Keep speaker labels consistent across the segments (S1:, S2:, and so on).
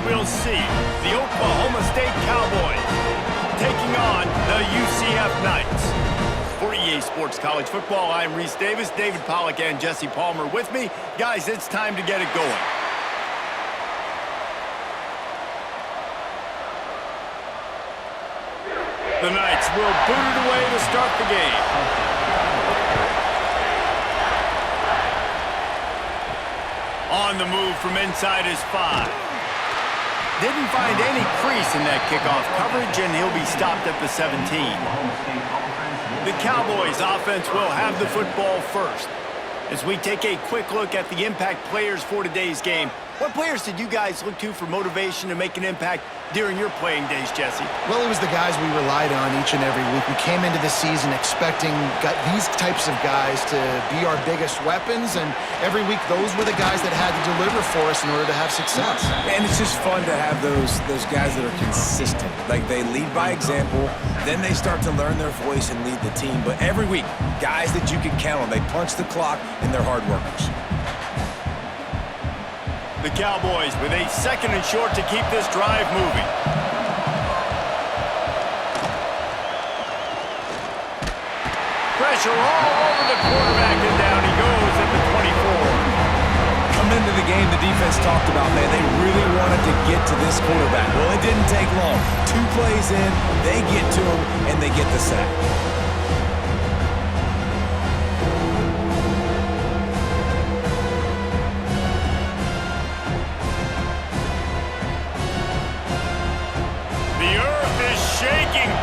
S1: we'll see the Oklahoma State Cowboys taking on the UCF Knights. For EA Sports College Football, I'm Reese Davis, David Pollack, and Jesse Palmer with me. Guys, it's time to get it going. The Knights will boot it away to start the game. On the move from inside his 5. Didn't find any crease in that kickoff coverage, and he'll be stopped at the 17. The Cowboys offense will have the football first. As we take a quick look at the impact players for today's game, what players did you guys look to for motivation to make an impact during your playing days, Jesse?
S2: Well, it was the guys we relied on each and every week. We came into the season expecting these types of guys to be our biggest weapons, and every week those were the guys that had to deliver for us in order to have success.
S3: And it's just fun to have those guys that are consistent. Like, they lead by example, then they start to learn their voice and lead the team. But every week, guys that you can count on, they punch the clock, and they're hard workers.
S1: The Cowboys with a 2nd and short to keep this drive moving. Pressure all over the quarterback, and down he goes at the 24.
S3: Coming into the game, the defense talked about, man, they really wanted to get to this quarterback. Well, it didn't take long. 2 plays in, they get to him, and they get the sack.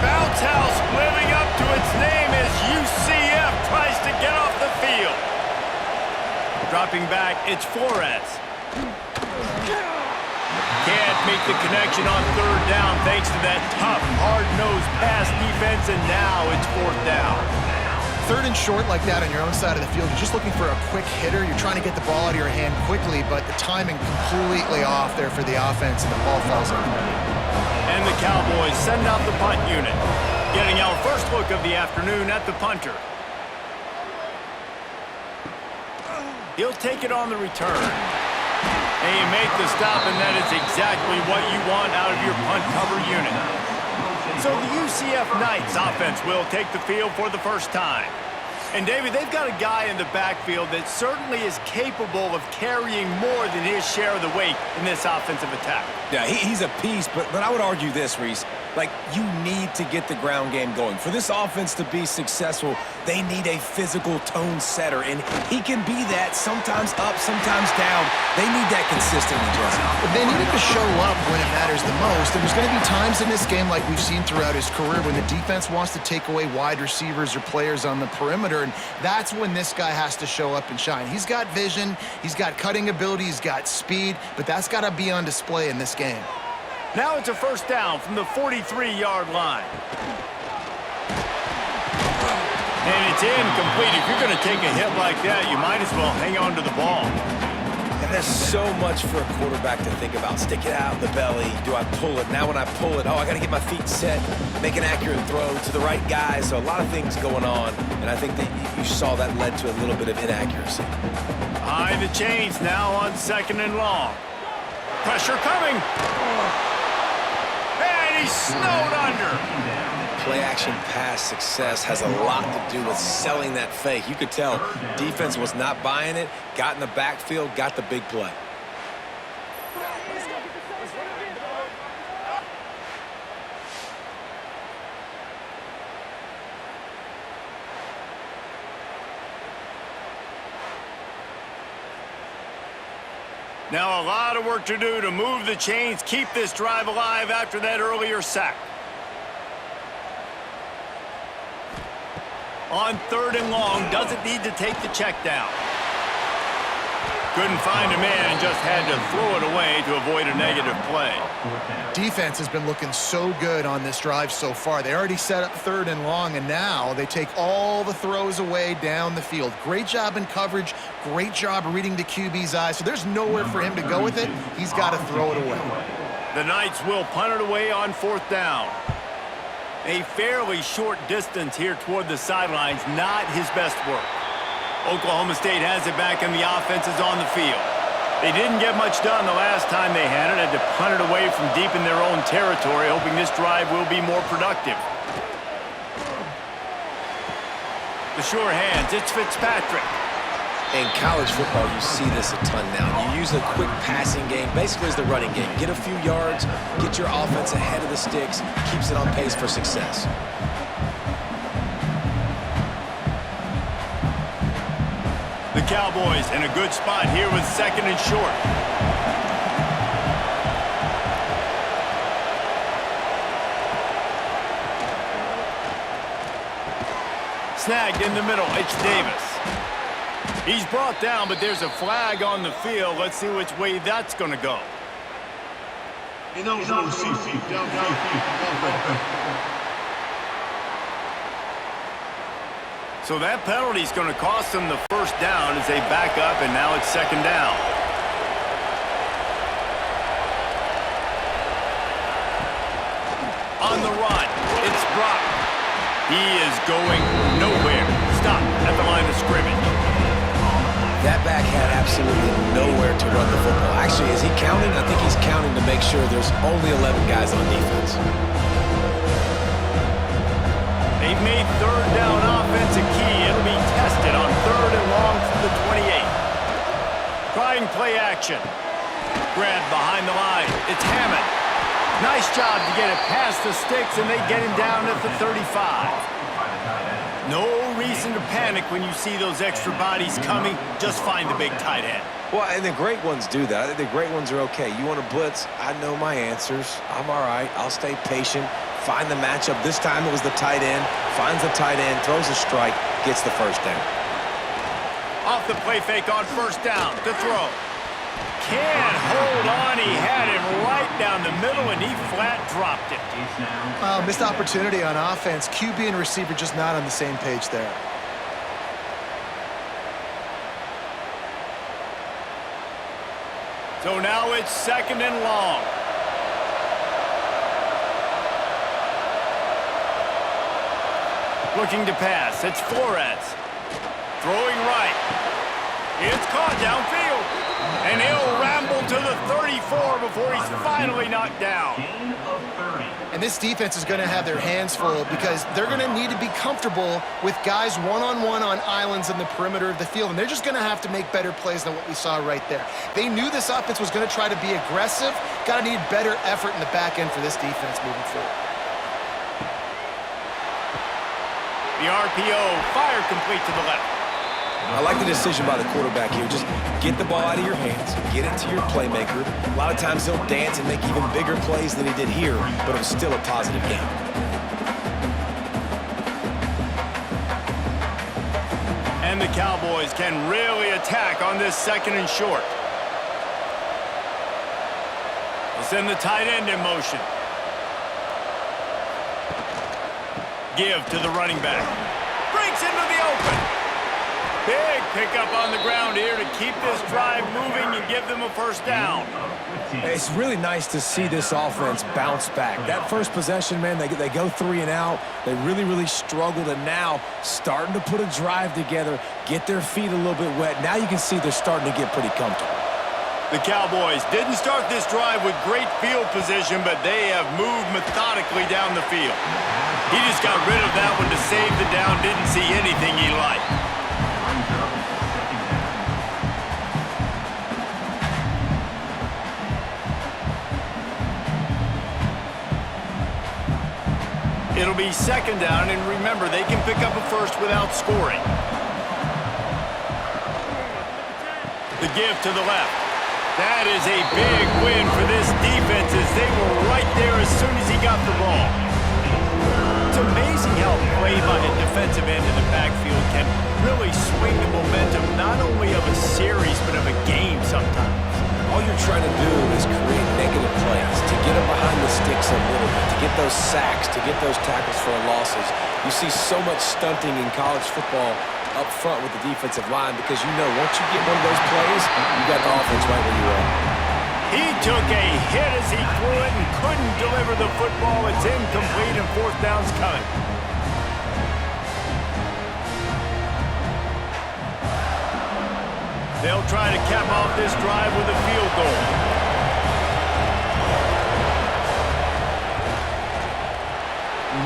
S1: Bounce house living up to its name as UCF tries to get off the field. Dropping back, it's Flores. Can't make the connection on 3rd down thanks to that tough, hard-nosed pass defense, and now it's 4th down.
S2: 3rd and short like that on your own side of the field, you're just looking for a quick hitter. You're trying to get the ball out of your hand quickly, but the timing completely off there for the offense, and the ball falls out.
S1: And the Cowboys send out the punt unit. Getting our first look of the afternoon at the punter. He'll take it on the return. And you make the stop, and that is exactly what you want out of your punt cover unit. So the UCF Knights offense will take the field for the first time. And, David, they've got a guy in the backfield that certainly is capable of carrying more than his share of the weight in this offensive attack.
S3: Yeah, he's a piece, but I would argue this, Reese. Like, you need to get the ground game going. For this offense to be successful, they need a physical tone setter, and he can be that, sometimes up, sometimes down. They need that consistently, Jesse.
S2: But they need him to show up when it matters the most, and there's going to be times in this game like we've seen throughout his career when the defense wants to take away wide receivers or players on the perimeter, and that's when this guy has to show up and shine. He's got vision, he's got cutting ability, he's got speed, but that's got to be on display in this game.
S1: Now it's a 1st down from the 43-yard line. And it's incomplete. If you're going to take a hit like that, you might as well hang on to the ball.
S3: And there's so much for a quarterback to think about. Stick it out the belly. Do I pull it? Now when I pull it, I got to get my feet set, make an accurate throw to the right guy. So a lot of things going on, and I think that you saw that led to a little bit of inaccuracy.
S1: Behind the chains now on 2nd and long. Pressure coming. And he's snowed under.
S3: Play-action pass success has a lot to do with selling that fake. You could tell defense was not buying it, got in the backfield, got the big play.
S1: Now a lot of work to do to move the chains, keep this drive alive after that earlier sack. On 3rd and long, doesn't need to take the check down. Couldn't find a man and just had to throw it away to avoid a negative play.
S2: Defense has been looking so good on this drive so far. They already set up 3rd and long, and now they take all the throws away down the field. Great job in coverage, great job reading the QB's eyes. So there's nowhere for him to go with it. He's got to throw it away.
S1: The Knights will punt it away on 4th down. A fairly short distance here toward the sidelines, not his best work. Oklahoma State has it back and the offense is on the field. They didn't get much done the last time they had it. Had to punt it away from deep in their own territory, hoping this drive will be more productive. The sure hands, it's Fitzpatrick.
S3: In college football, you see this a ton now. You use a quick passing game, basically as the running game. Get a few yards, get your offense ahead of the sticks, keeps it on pace for success.
S1: The Cowboys in a good spot here with 2nd and short. Snagged in the middle, it's Davis. He's brought down, but there's a flag on the field. Let's see which way that's going to go. So that penalty is going to cost them the first down as they back up, and now it's 2nd down. On the run, it's Brock. He is going nowhere. Stop at the line of scrimmage.
S3: That back had absolutely nowhere to run the football. Actually, is he counting? I think he's counting to make sure there's only 11 guys on defense.
S1: They've made 3rd down offense a key. It'll be tested on 3rd and long from the 28. Trying play action. Grab behind the line. It's Hammond. Nice job to get it past the sticks, and they get him down at the 35. No reason to panic when you see those extra bodies coming. Just find the big tight end.
S3: Well, and the great ones do that. I think the great ones are okay. You want to blitz? I know my answers. I'm all right. I'll stay patient. Find the matchup. This time it was the tight end. Finds the tight end, throws a strike, gets the first down.
S1: Off the play fake on 1st down to throw. Can't hold on. He had him right down the middle, and he flat dropped it.
S2: Missed opportunity on offense. QB and receiver just not on the same page there.
S1: So now it's 2nd and long. Looking to pass. It's Flores. Throwing right. It's caught downfield. And he'll ramble to the 34 before he's finally knocked down.
S2: And this defense is going to have their hands full because they're going to need to be comfortable with guys one-on-one on islands in the perimeter of the field. And they're just going to have to make better plays than what we saw right there. They knew this offense was going to try to be aggressive. Got to need better effort in the back end for this defense moving forward.
S1: The RPO, fire complete to the left.
S3: I like the decision by the quarterback here. Just get the ball out of your hands, get it to your playmaker. A lot of times he'll dance and make even bigger plays than he did here, but it was still a positive game.
S1: And the Cowboys can really attack on this 2nd and short. They'll send the tight end in motion. Give to the running back. Breaks into the open. Big pickup on the ground here to keep this drive moving and give them a first down.
S3: It's really nice to see this offense bounce back. That first possession, man, they go 3 and out. They really struggled, and now starting to put a drive together, get their feet a little bit wet. Now you can see they're starting to get pretty comfortable.
S1: The Cowboys didn't start this drive with great field position, but they have moved methodically down the field. He just got rid of that one to save the down, didn't see anything he liked. It'll be 2nd down, and remember, they can pick up a first without scoring. The give to the left. That is a big win for this defense as they were right there as soon as he got the ball. It's amazing how play by a defensive end in the backfield can really swing the momentum not only of a series but of a game sometimes.
S3: All you're trying to do is create negative plays, to get them behind the sticks a little bit, to get those sacks, to get those tackles for losses. You see so much stunting in college football up front with the defensive line because you know once you get one of those plays, you got the offense right where you are.
S1: He took a hit as he threw it and couldn't deliver the football. It's incomplete and 4th down's coming. They'll try to cap off this drive with a field goal.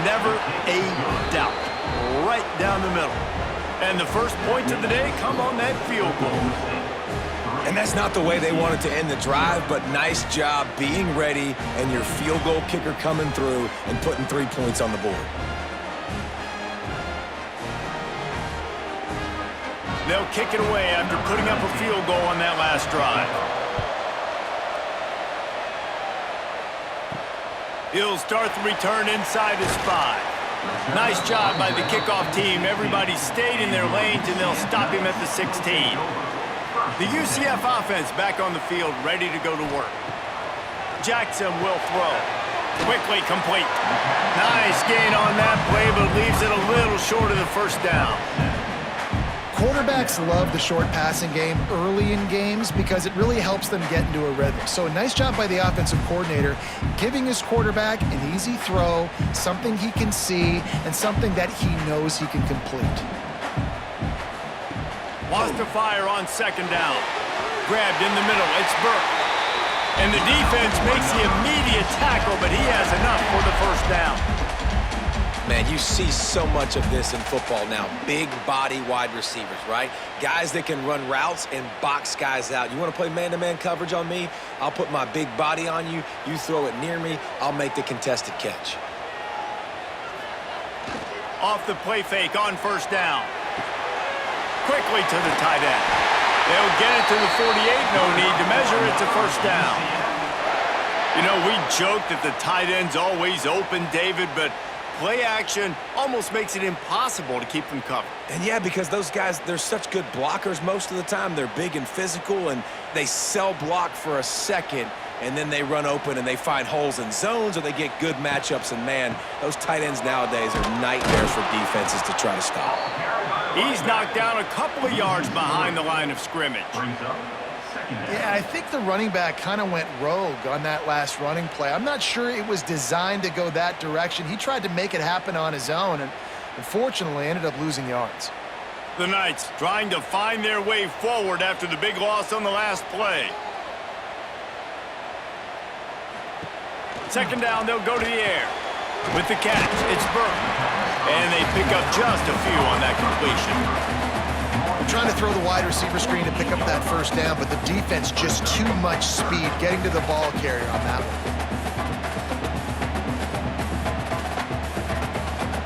S1: Never a doubt. Right down the middle. And the first points of the day come on that field goal.
S3: And that's not the way they wanted to end the drive, but nice job being ready and your field goal kicker coming through and putting 3 points on the board.
S1: They'll kick it away after putting up a field goal on that last drive. He'll start the return inside his 5. Nice job by the kickoff team. Everybody stayed in their lanes, and they'll stop him at the 16. The UCF offense back on the field, ready to go to work. Jackson will throw. Quickly complete. Nice gain on that play, but leaves it a little short of the first down.
S2: Quarterbacks love the short passing game early in games because it really helps them get into a rhythm. So a nice job by the offensive coordinator giving his quarterback an easy throw, something he can see, and something that he knows he can complete.
S1: Wants to fire on second down. Grabbed in the middle. It's Burke. And the defense makes the immediate tackle, but he has enough for the first down.
S3: Man, you see so much of this in football now. Big body wide receivers, right? Guys that can run routes and box guys out. You want to play man-to-man coverage on me? I'll put my big body on you. You throw it near me, I'll make the contested catch.
S1: Off the play fake on first down. Quickly to the tight end. They'll get it to the 48. No need to measure. It's a first down. You know, we joke that the tight end's always open, David, but play action almost makes it impossible to keep them covered.
S3: And yeah, because those guys, they're such good blockers most of the time. They're big and physical, and they sell block for a second, and then they run open and they find holes in zones, or they get good matchups. And man, those tight ends nowadays are nightmares for defenses to try to stop.
S1: He's knocked down a couple of yards behind the line of scrimmage.
S2: Yeah, I think the running back kind of went rogue on that last running play. I'm not sure it was designed to go that direction. He tried to make it happen on his own, and unfortunately ended up losing yards.
S1: The Knights trying to find their way forward after the big loss on the last play. Second down, they'll go to the air. With the catch, it's Burke. And they pick up just a few on that completion.
S2: They're trying to throw the wide receiver screen to pick up that first down, but the defense just too much speed getting to the ball carrier on that one.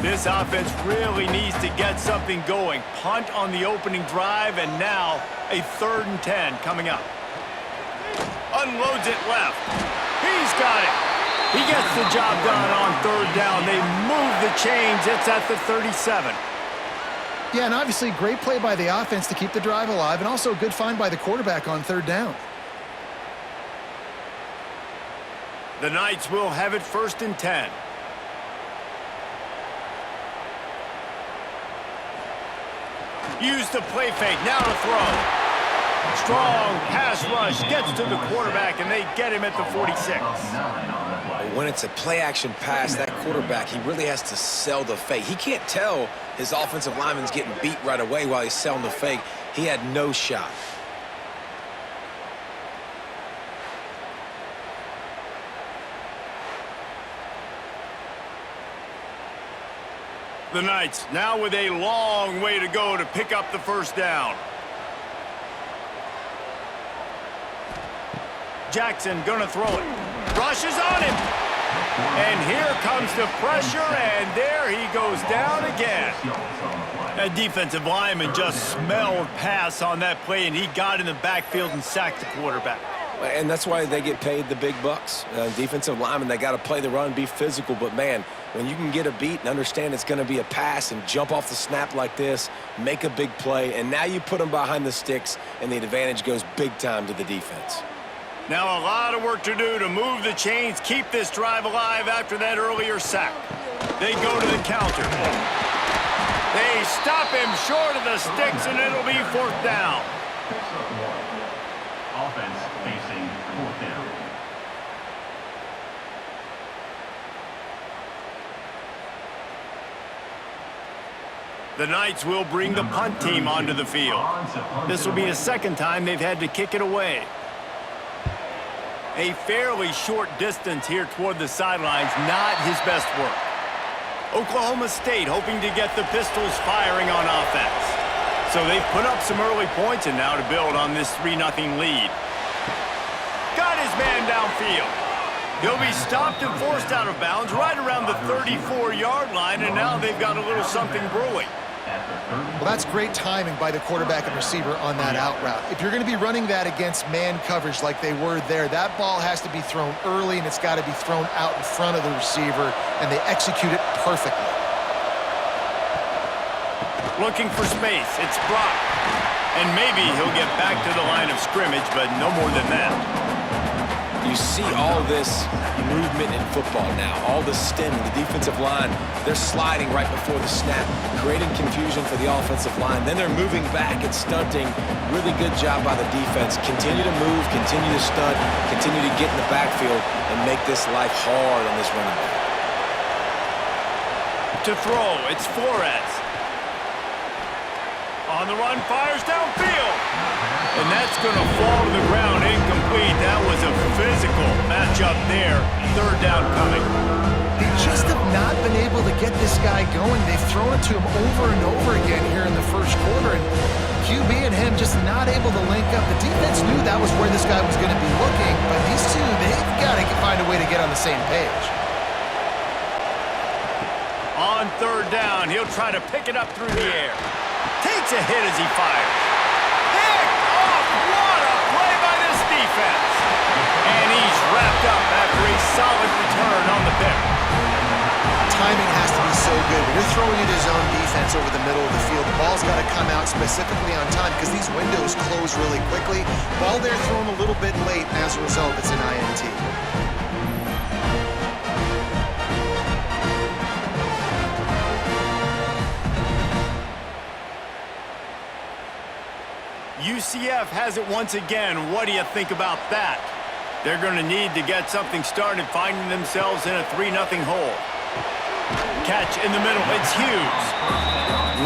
S1: This offense really needs to get something going. Punt on the opening drive, and now a 3rd and 10 coming up. Unloads it left. He's got it. He gets the job done on 3rd down. They move the chains. It's at the 37.
S2: Yeah, and obviously great play by the offense to keep the drive alive, and also a good find by the quarterback on 3rd down.
S1: The Knights will have it 1st and 10. Use the play fake. Now to throw. Strong pass rush gets to the quarterback, and they get him at the 46.
S3: When it's a play-action pass, that quarterback, he really has to sell the fake. He can't tell his offensive lineman's getting beat right away while he's selling the fake. He had no shot.
S1: The Knights now with a long way to go to pick up the first down. Jackson gonna throw it. Rushes on him. And here comes the pressure, and there he goes down again. That defensive lineman just smelled pass on that play, and he got in the backfield and sacked the quarterback.
S3: And that's why they get paid the big bucks. Defensive linemen, they got to play the run, be physical. But, man, when you can get a beat and understand it's going to be a pass and jump off the snap like this, make a big play, and now you put them behind the sticks, and the advantage goes big time to the defense.
S1: Now a lot of work to do to move the chains, keep this drive alive after that earlier sack. They go to the counter. They stop him short of the sticks, and it'll be 4th down.
S4: Offense facing 4th down.
S1: The Knights will bring the punt team onto the field. This will be the second time they've had to kick it away. A fairly short distance here toward the sidelines, not his best work. Oklahoma State hoping to get the Pistols firing on offense. So they've put up some early points and now to build on this 3-0 lead. Got his man downfield. He'll be stopped and forced out of bounds right around the 34-yard line, and now they've got a little something brewing.
S2: Well, that's great timing by the quarterback and receiver on that out route. If you're going to be running that against man coverage like they were there, that ball has to be thrown early, and it's got to be thrown out in front of the receiver, and they execute it perfectly.
S1: Looking for space. It's Brock. And maybe he'll get back to the line of scrimmage, but no more than that.
S3: You see all this movement in football now, all the stem in the defensive line. They're sliding right before the snap, creating confusion for the offensive line. Then they're moving back and stunting. Really good job by the defense. Continue to move, continue to stunt, continue to get in the backfield and make this life hard on this running back.
S1: To throw, it's Flores. On the run, fires downfield. And that's going to fall to the ground incomplete. That was a physical matchup there. Third down coming.
S2: They just have not been able to get this guy going. They've thrown it to him over and over again here in the first quarter. And QB and him just not able to link up. The defense knew that was where this guy was going to be looking. But these two, they've got to find a way to get on the same page.
S1: On third down, he'll try to pick it up through the air. Takes a hit as he fires. Picked off! What a play by this defense! And he's wrapped up after a solid return on the pick.
S2: Timing has to be so good. When you're throwing into zone defense over the middle of the field, the ball's got to come out specifically on time because these windows close really quickly. Ball there thrown a little bit late, and as a result, it's an INT.
S1: UCF has it once again. What do you think about that? They're going to need to get something started, finding themselves in a 3-0 hole. Catch in the middle. It's Hughes.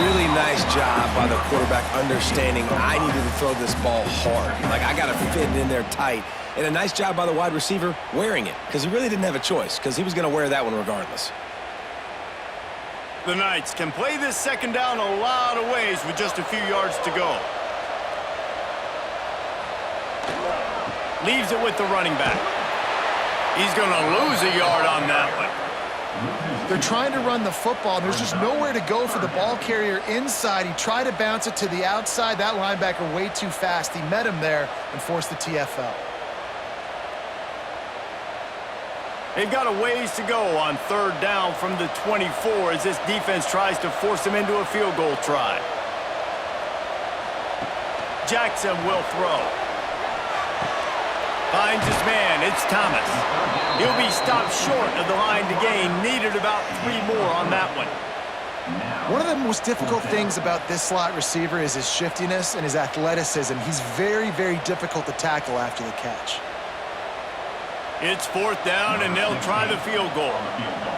S3: Really nice job by the quarterback understanding I needed to throw this ball hard. Like, I got to fit it in there tight. And a nice job by the wide receiver wearing it because he really didn't have a choice because he was going to wear that one regardless.
S1: The Knights can play this second down a lot of ways with just a few yards to go. Leaves it with the running back. He's going to lose a yard on that one.
S2: They're trying to run the football. There's just nowhere to go for the ball carrier inside. He tried to bounce it to the outside. That linebacker way too fast. He met him there and forced the TFL.
S1: They've got a ways to go on third down from the 24 as this defense tries to force him into a field goal try. Jackson will throw. Finds his man. It's Thomas. He'll be stopped short of the line to gain. Needed about 3 more on that one.
S2: One of the most difficult things about this slot receiver is his shiftiness and his athleticism. He's very, very difficult to tackle after the catch.
S1: It's fourth down, and they'll try the field goal.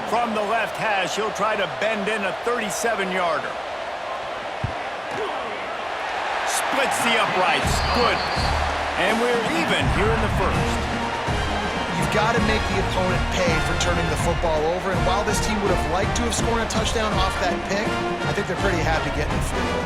S1: From the left hash, he'll try to bend in a 37-yarder. Splits the uprights. Good. And we're even here in the first.
S2: You've got to make the opponent pay for turning the football over. And while this team would have liked to have scored a touchdown off that pick, I think they're pretty happy getting the field goal.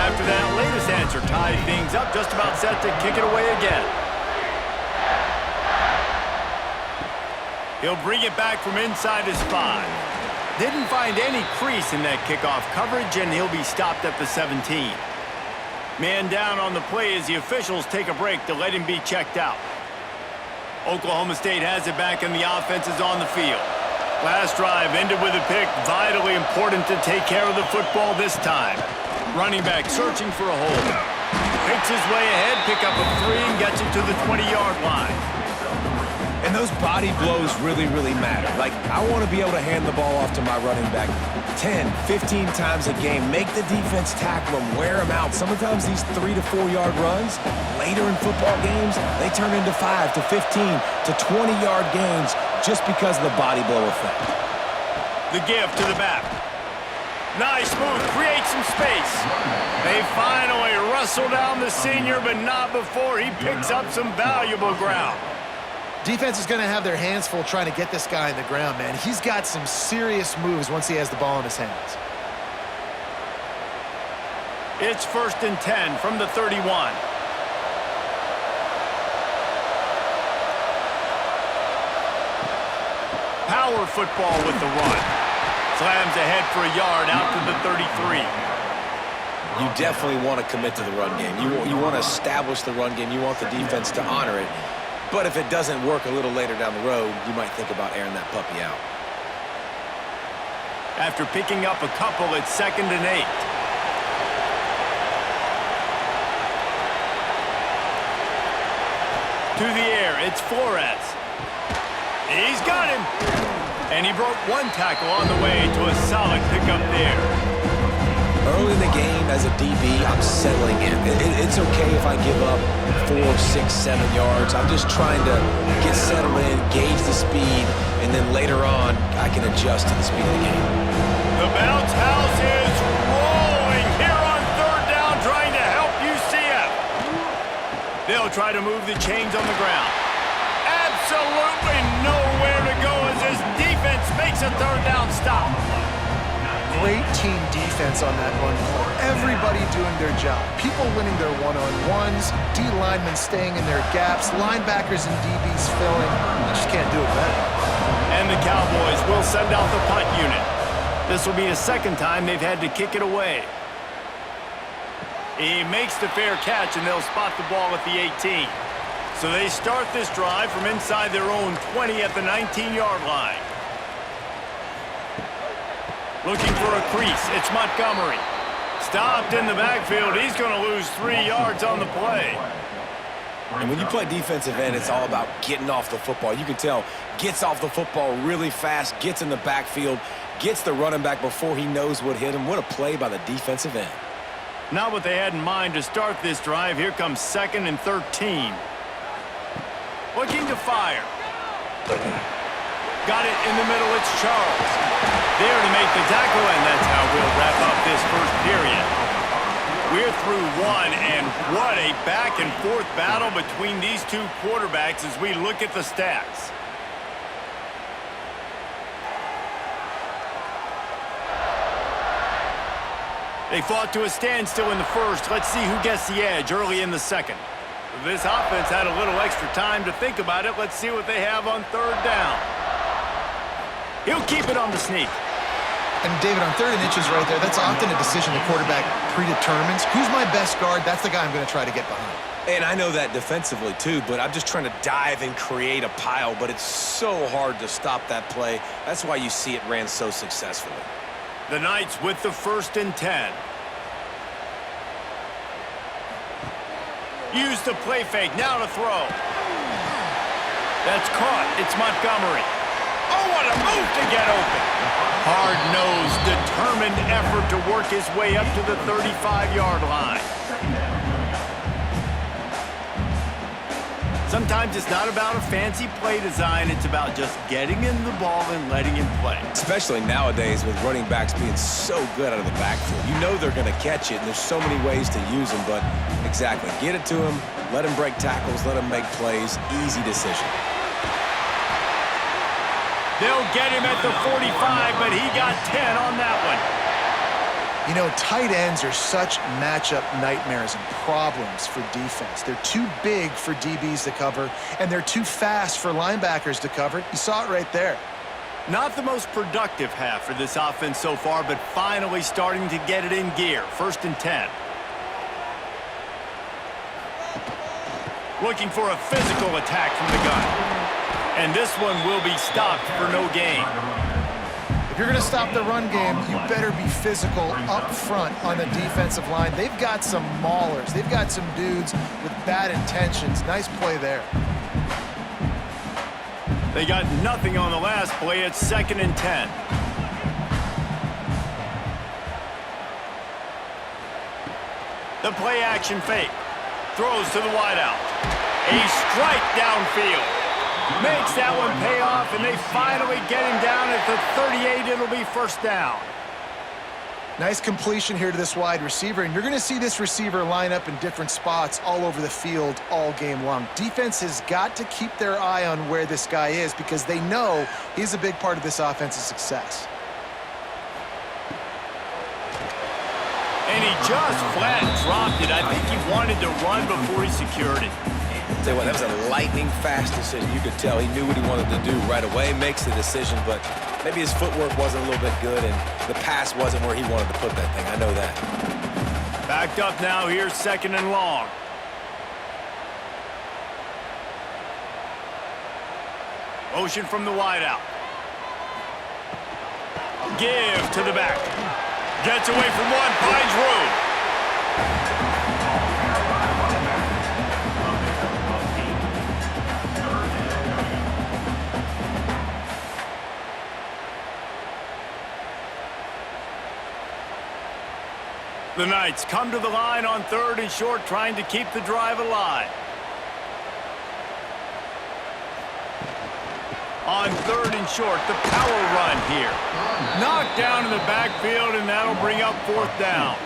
S1: After that latest answer tied things up, just about set to kick it away again. He'll bring it back from inside his 5. Didn't find any crease in that kickoff coverage, and he'll be stopped at the 17. Man down on the play as the officials take a break to let him be checked out. Oklahoma State has it back, and the offense is on the field. Last drive ended with a pick. Vitally important to take care of the football this time. Running back searching for a hole. Picks his way ahead, pick up a 3, and gets it to the 20-yard line.
S3: And those body blows really, really matter. Like, I want to be able to hand the ball off to my running back 10, 15 times a game. Make the defense tackle them, wear them out. Sometimes these 3 to 4 yard runs, later in football games, they turn into 5 to 15 to 20-yard gains just because of the body blow effect.
S1: The give to the back. Nice move, create some space. They finally wrestle down the senior, but not before he picks up some valuable ground.
S2: Defense is going to have their hands full trying to get this guy in the ground, man. He's got some serious moves once he has the ball in his hands.
S1: It's 1st and 10 from the 31. Power football with the run. Slams ahead for a yard out to the 33.
S3: You definitely want to commit to the run game. You want to establish the run game. You want the defense to honor it. But if it doesn't work a little later down the road, you might think about airing that puppy out.
S1: After picking up a couple, it's 2nd and 8. To the air, it's Flores. He's got him. And he broke one tackle on the way to a solid pickup there.
S3: Early in the game, as a DB, I'm settling in. It's okay if I give up 4, 6, 7 yards. I'm just trying to get settled in, gauge the speed, and then later on, I can adjust to the speed of the game.
S1: The bounce house is rolling here on 3rd down, trying to help UCF. They'll try to move the chains on the ground. Absolutely nowhere to go as this defense makes a 3rd down stop.
S2: Great team defense on that run play. Everybody doing their job. People winning their one-on-ones, D linemen staying in their gaps, linebackers and DBs filling. I just can't do it better.
S1: And the Cowboys will send out the punt unit. This will be the 2nd time they've had to kick it away. He makes the fair catch, and they'll spot the ball at the 18. So they start this drive from inside their own 20 at the 19-yard line. Looking for a crease, it's Montgomery. Stopped in the backfield, he's going to lose 3 yards on the play.
S3: And when you play defensive end, it's all about getting off the football. You can tell, gets off the football really fast, gets in the backfield, gets the running back before he knows what hit him. What a play by the defensive end.
S1: Not what they had in mind to start this drive. Here comes 2nd and 13. Looking to fire. Got it in the middle, it's Charles. There to make the tackle, and that's how we'll wrap up this 1st period. We're through 1, and what a back-and-forth battle between these two quarterbacks as we look at the stats. They fought to a standstill in the 1st. Let's see who gets the edge early in the 2nd. This offense had a little extra time to think about it. Let's see what they have on 3rd down. He'll keep it on the sneak.
S2: And David, on 3rd and inches right there, that's often a decision the quarterback predetermines. Who's my best guard? That's the guy I'm going to try to get behind.
S3: And I know that defensively too, but I'm just trying to dive and create a pile, but it's so hard to stop that play. That's why you see it ran so successfully.
S1: The Knights with the 1st and 10. Use the play fake, now to throw. That's caught, it's Montgomery. Oh, what a move to get open. Hard-nosed, determined effort to work his way up to the 35-yard line. Sometimes it's not about a fancy play design, it's about just getting him the ball and letting him play.
S3: Especially nowadays with running backs being so good out of the backfield. You know they're going to catch it, and there's so many ways to use them, but exactly, get it to him, let him break tackles, let him make plays, easy decision.
S1: They'll get him at the 45, but he got 10 on that one.
S2: You know, tight ends are such matchup nightmares and problems for defense. They're too big for DBs to cover, and they're too fast for linebackers to cover. You saw it right there.
S1: Not the most productive half for this offense so far, but finally starting to get it in gear. 1st and 10. Looking for a physical attack from the gun. And this one will be stopped for no gain.
S2: If you're going to stop the run game, you better be physical up front on the defensive line. They've got some maulers. They've got some dudes with bad intentions. Nice play there.
S1: They got nothing on the last play. It's 2nd and 10. The play action fake. Throws to the wideout. A strike downfield. Makes that one pay off, and they finally get him down at the 38. It'll be first down.
S2: Nice completion here to this wide receiver, and you're going to see this receiver line up in different spots all over the field all game long. Defense has got to keep their eye on where this guy is because they know he's a big part of this offense's success.
S1: And he just flat dropped it. I think he wanted to run before he secured it.
S3: Tell you what, that was a lightning-fast decision. You could tell he knew what he wanted to do right away, makes the decision, but maybe his footwork wasn't a little bit good, and the pass wasn't where he wanted to put that thing. I know that.
S1: Backed up now. Here's second and long. Motion from the wideout. Give to the back. Gets away from one, finds room. The Knights come to the line on 3rd and short, trying to keep the drive alive. On 3rd and short, the power run here. Knocked down in the backfield, and that'll bring up 4th down.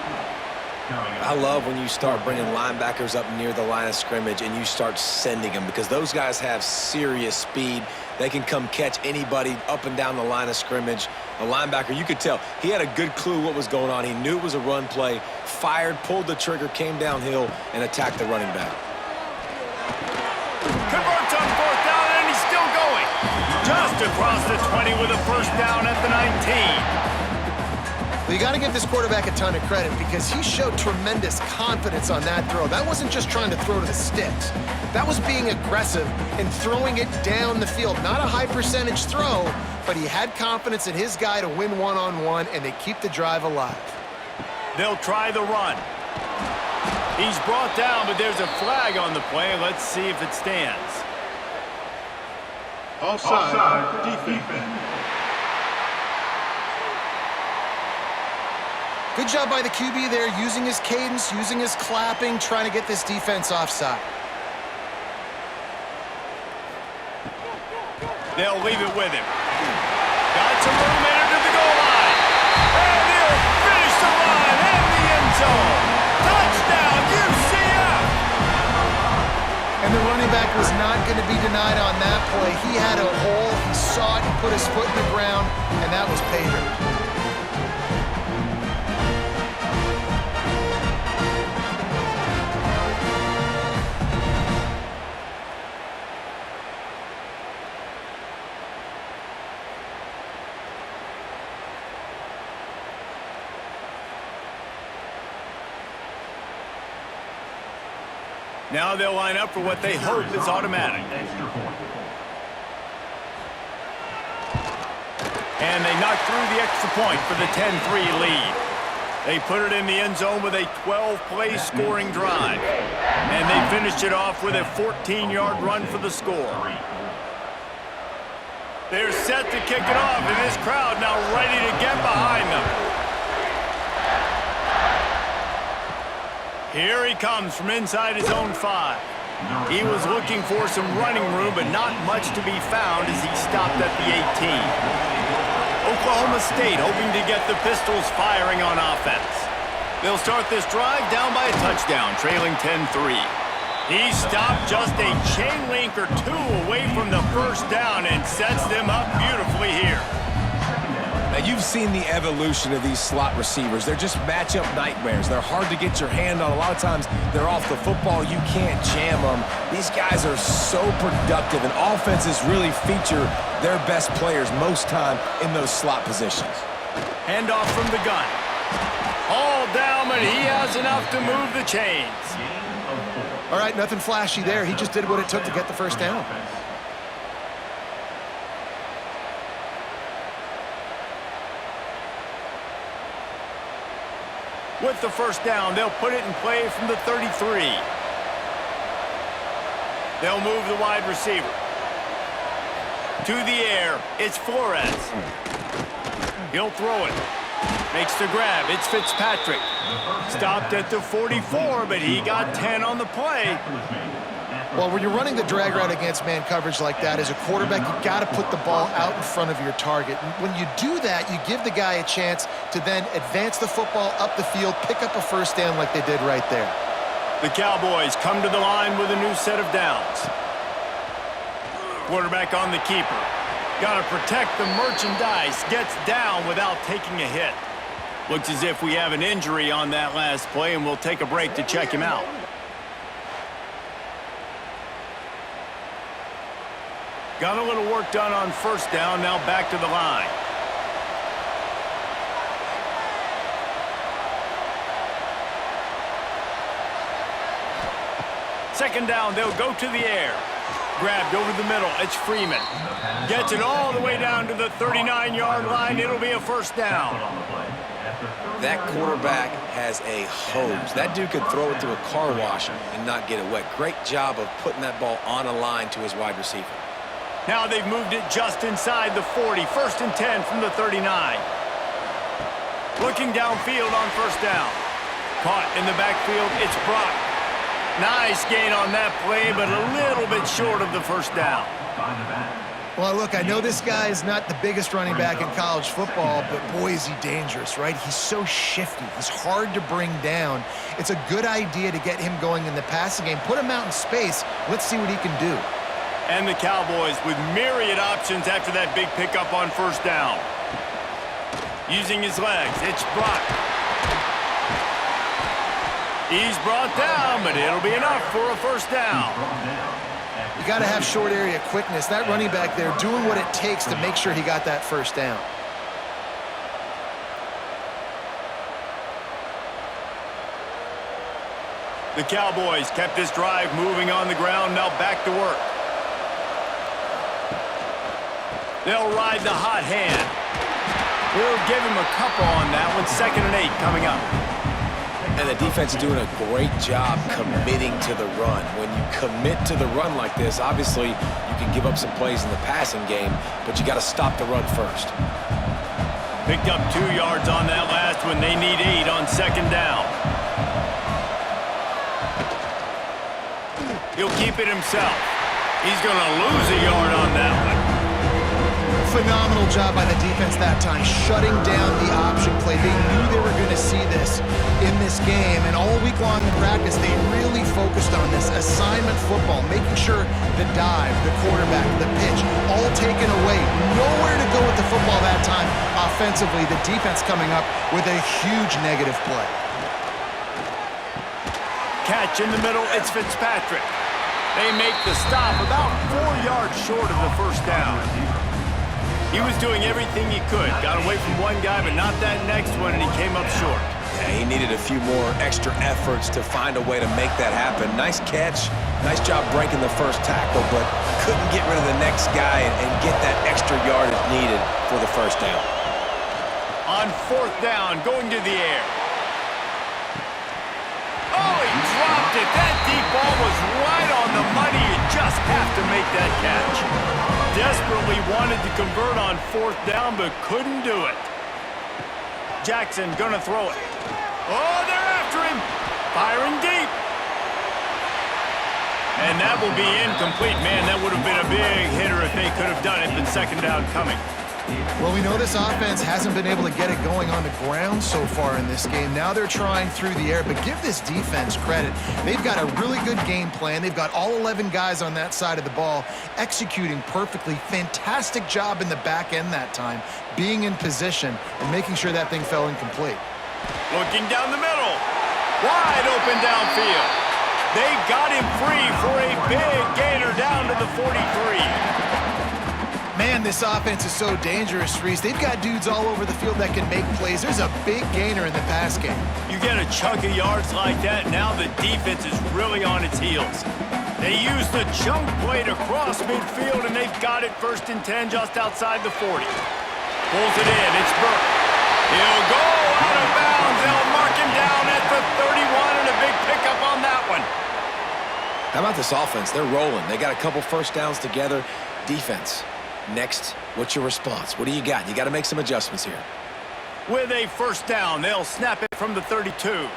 S3: I love when you start bringing linebackers up near the line of scrimmage and you start sending them because those guys have serious speed. They can come catch anybody up and down the line of scrimmage. A linebacker, you could tell, he had a good clue what was going on. He knew it was a run play, fired, pulled the trigger, came downhill, and attacked the running back.
S1: Converts on 4th down, and he's still going. Just across the 20 with a first down at the 19.
S2: Well, you got to give this quarterback a ton of credit because he showed tremendous confidence on that throw. That wasn't just trying to throw to the sticks. That was being aggressive and throwing it down the field. Not a high percentage throw, but he had confidence in his guy to win one-on-one, and they keep the drive alive.
S1: They'll try the run. He's brought down, but there's a flag on the play. Let's see if it stands.
S4: Offside, defense.
S2: Good job by the QB there, using his cadence, using his clapping, trying to get this defense offside.
S1: They'll leave it with him. Got some room in to the goal line. And he'll finish the line in the end zone. Touchdown, UCF!
S2: And the running back was not going to be denied on that play. He had a hole, he saw it, he put his foot in the ground, and that was pay dirt.
S1: Now they'll line up for what they hope is automatic. And they knock through the extra point for the 10-3 lead. They put it in the end zone with a 12-play scoring drive. And they finished it off with a 14-yard run for the score. They're set to kick it off, and this crowd now ready to get behind them. Here he comes from inside his own 5. He was looking for some running room, but not much to be found as he stopped at the 18. Oklahoma State hoping to get the Pistols firing on offense. They'll start this drive down by a touchdown, trailing 10-3. He stopped just a chain link or 2 away from the first down and sets them up beautifully here.
S3: Now, you've seen the evolution of these slot receivers. They're just matchup nightmares. They're hard to get your hand on. A lot of times, they're off the football. You can't jam them. These guys are so productive, and offenses really feature their best players most time in those slot positions.
S1: Handoff from the gun. All down, but he has enough to move the chains.
S2: All right, nothing flashy there. He just did what it took to get the first down.
S1: With the first down, they'll put it in play from the 33. They'll move the wide receiver. To the air, it's Flores. He'll throw it. Makes the grab, it's Fitzpatrick. Stopped at the 44, but he got 10 on the play.
S2: Well, when you're running the drag route against man coverage like that, as a quarterback, you got to put the ball out in front of your target. And when you do that, you give the guy a chance to then advance the football up the field, pick up a first down like they did right there.
S1: The Cowboys come to the line with a new set of downs. Quarterback on the keeper. Got to protect the merchandise. Gets down without taking a hit. Looks as if we have an injury on that last play, and we'll take a break to check him out. Got a little work done on first down, now back to the line. Second down, they'll go to the air. Grabbed over the middle, it's Freeman. Gets it all the way down to the 39-yard line. It'll be a first down.
S3: That quarterback has a hose. That dude could throw it through a car wash and not get it wet. Great job of putting that ball on a line to his wide receiver.
S1: Now they've moved it just inside the 40. First and 10 from the 39. Looking downfield on first down. Caught in the backfield, it's Brock. Nice gain on that play, but a little bit short of the first down.
S2: Well, look, I know this guy is not the biggest running back in college football, but boy, is he dangerous, right? He's so shifty. He's hard to bring down. It's a good idea to get him going in the passing game. Put him out in space. Let's see what he can do.
S1: And the Cowboys with myriad options after that big pickup on first down. Using his legs, it's Brock. He's brought down, but it'll be enough for a first down.
S2: You got to have short area quickness. That running back there doing what it takes to make sure he got that first down.
S1: The Cowboys kept this drive moving on the ground, now back to work. They'll ride the hot hand. We'll give him a couple on that one. 2nd and 8 coming up.
S3: And the defense is doing a great job committing to the run. When you commit to the run like this, obviously you can give up some plays in the passing game, but you got to stop the run first.
S1: Picked up 2 yards on that last one. They need 8 on second down. He'll keep it himself. He's going to lose a yard on that one.
S2: Phenomenal job by the defense that time, shutting down the option play. They knew they were going to see this in this game, and all week long in practice, they really focused on this assignment football, making sure the dive, the quarterback, the pitch, all taken away. Nowhere to go with the football that time offensively. The defense coming up with a huge negative play.
S1: Catch in the middle, it's Fitzpatrick. They make the stop about 4 yards short of the first down. He was doing everything he could. Got away from one guy, but not that next one, and he came up short.
S3: Yeah, he needed a few more extra efforts to find a way to make that happen. Nice catch. Nice job breaking the first tackle, but couldn't get rid of the next guy and get that extra yardage needed for the first down.
S1: On 4th down, going to the air. Oh, he dropped it. That deep ball was right on the money. You just have to make that catch. Desperately wanted to convert on 4th down, but couldn't do it. Jackson gonna throw it. Oh, they're after him. Firing deep. And that will be incomplete. Man, that would have been a big hitter if they could have done it, but second down coming.
S2: Well, we know this offense hasn't been able to get it going on the ground so far in this game. Now they're trying through the air, but give this defense credit. They've got a really good game plan. They've got all 11 guys on that side of the ball executing perfectly. Fantastic job in the back end that time, being in position and making sure that thing fell incomplete.
S1: Looking down the middle. Wide open downfield. They got him free for a big gainer down to the 43.
S2: Man, this offense is so dangerous, Reese. They've got dudes all over the field that can make plays. There's a big gainer in the pass game.
S1: You get a chunk of yards like that, now the defense is really on its heels. They use the chunk play to cross midfield, and they've got it 1st and 10 just outside the 40. Pulls it in, it's Burke. He'll go out of bounds. They'll mark him down at the 31, and a big pickup on that one.
S3: How about this offense? They're rolling. They got a couple first downs together. Defense. Next, what's your response? What do you got? You got to make some adjustments here.
S1: With a first down, they'll snap it from the 32.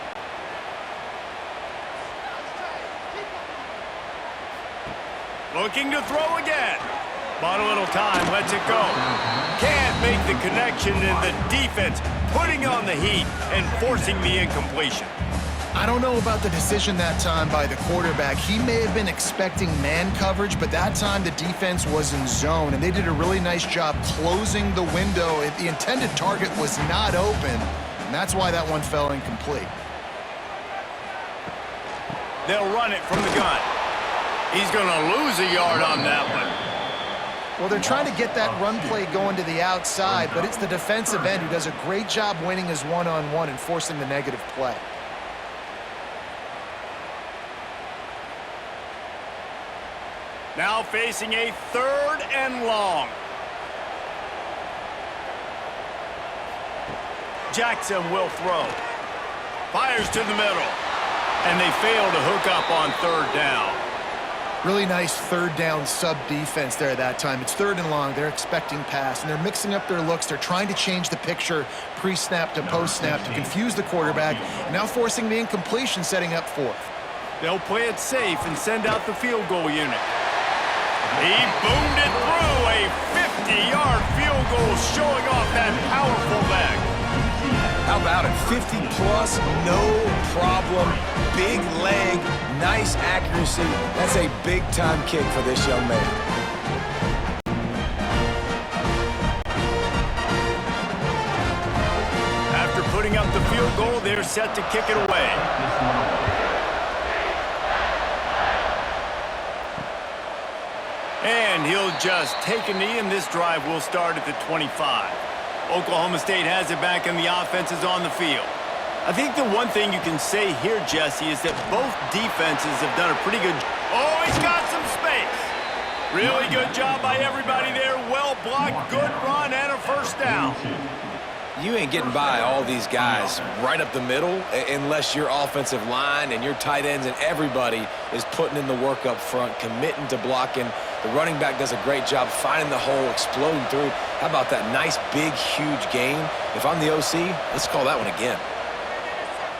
S1: Looking to throw again. But a little time, lets it go. Can't make the connection, and the defense putting on the heat and forcing the incompletion.
S2: I don't know about the decision that time by the quarterback. He may have been expecting man coverage, but that time the defense was in zone, and they did a really nice job closing the window. The intended target was not open, and that's why that one fell incomplete.
S1: They'll run it from the gun. He's going to lose a yard on that one.
S2: Well, they're trying to get that run play going to the outside, but it's the defensive end who does a great job winning his one-on-one and forcing the negative play.
S1: Now facing a 3rd and long. Jackson will throw. Fires to the middle. And they fail to hook up on 3rd down.
S2: Really nice 3rd down sub defense there that time. It's 3rd and long. They're expecting pass, and they're mixing up their looks. They're trying to change the picture pre-snap to post-snap to confuse the quarterback, and now forcing the incompletion, setting up 4th.
S1: They'll play it safe and send out the field goal unit. He boomed it through, a 50-yard field goal showing off that powerful leg.
S3: How about it? 50-plus, no problem. Big leg, nice accuracy. That's a big-time kick for this young man.
S1: After putting up the field goal, they're set to kick it away. And he'll just take a knee, and this drive will start at the 25. Oklahoma State has it back, and the offense is on the field. I think the one thing you can say here, Jesse, is that both defenses have done a pretty good job. Oh, he's got some space. Really good job by everybody there. Well blocked, good run, and a first down.
S3: You ain't getting by all these guys right up the middle unless your offensive line and your tight ends and everybody is putting in the work up front, committing to blocking. The running back does a great job finding the hole, exploding through. How about that nice, big, huge gain? If I'm the OC, let's call that one again.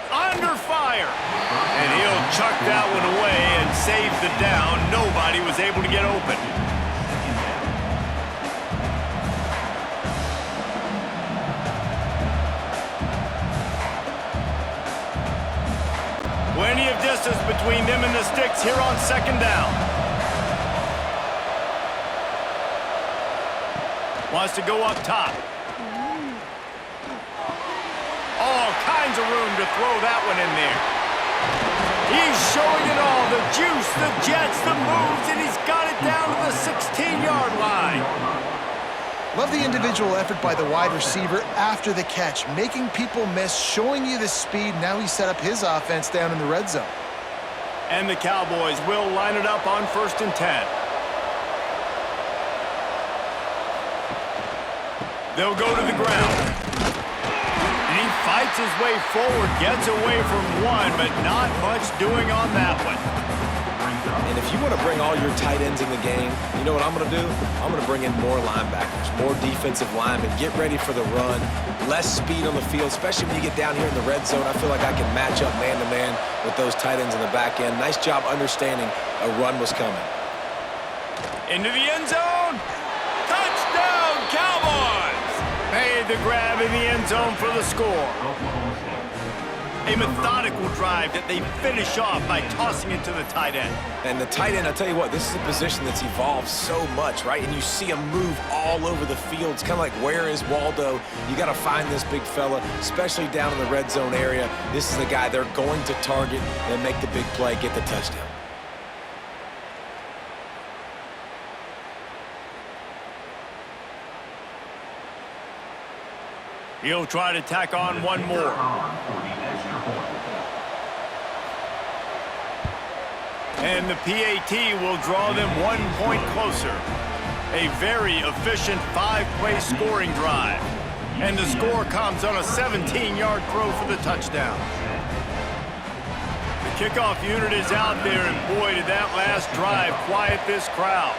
S1: Under fire. And he'll chuck that one away and save the down. Nobody was able to get open. Plenty of distance between them and the sticks here on 2nd down. Wants to go up top. All kinds of room to throw that one in there. He's showing it all. The juice, the jets, the moves, and he's got it down to the 16-yard line.
S2: Love the individual effort by the wide receiver after the catch, making people miss, showing you the speed. Now he set up his offense down in the red zone.
S1: And the Cowboys will line it up on 1st and 10. They'll go to the ground. And he fights his way forward, gets away from one, but not much doing on that one.
S3: And if you want to bring all your tight ends in the game, you know what I'm going to do? I'm going to bring in more linebackers, more defensive linemen, get ready for the run, less speed on the field, especially when you get down here in the red zone. I feel like I can match up man-to-man with those tight ends in the back end. Nice job understanding a run was coming.
S1: Into the end zone. Touchdown, Cowboys! Made the grab in the end zone for the score. A methodical drive that they finish off by tossing it to the tight end.
S3: And the tight end, I'll tell you what, this is a position that's evolved so much, right? And you see him move all over the field. It's kind of like, where is Waldo? You got to find this big fella, especially down in the red zone area. This is the guy they're going to target and make the big play, get the touchdown.
S1: He'll try to tack on one more. And the PAT will draw them 1 point closer. A very efficient 5-play scoring drive. And the score comes on a 17-yard throw for the touchdown. The kickoff unit is out there, and boy, did that last drive quiet this crowd.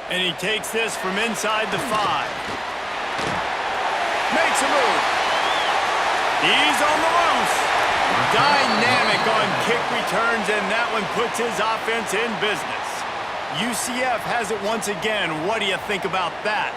S1: And he takes this from inside the 5. Makes a move. He's on the loose. Dynamic on kick returns, and that one puts his offense in business. UCF has it once again. What do you think about that?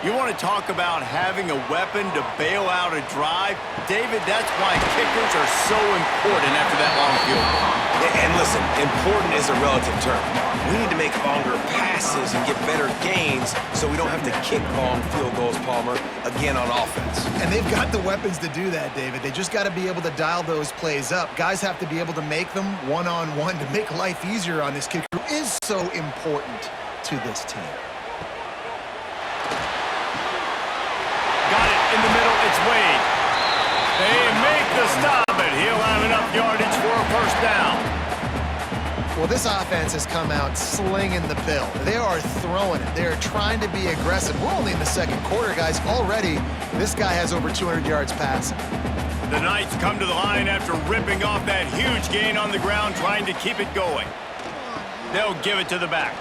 S1: You want to talk about having a weapon to bail out a drive? David, that's why kickers are so important after that long field goal.
S3: And listen, important is a relative term. We need to make longer passes and get better gains so we don't have to kick long field goals, Palmer, again on offense.
S2: And they've got the weapons to do that, David. They just got to be able to dial those plays up. Guys have to be able to make them one-on-one to make life easier on this kicker who is so important to this team.
S1: Got it in the middle. It's Wade. They make the stop, but he'll have enough yardage for a first down.
S2: Well, this offense has come out slinging the pill. They are throwing it. They are trying to be aggressive. We're only in the second quarter, guys. Already, this guy has over 200 yards passing.
S1: The Knights come to the line after ripping off that huge gain on the ground, trying to keep it going. They'll give it to the back.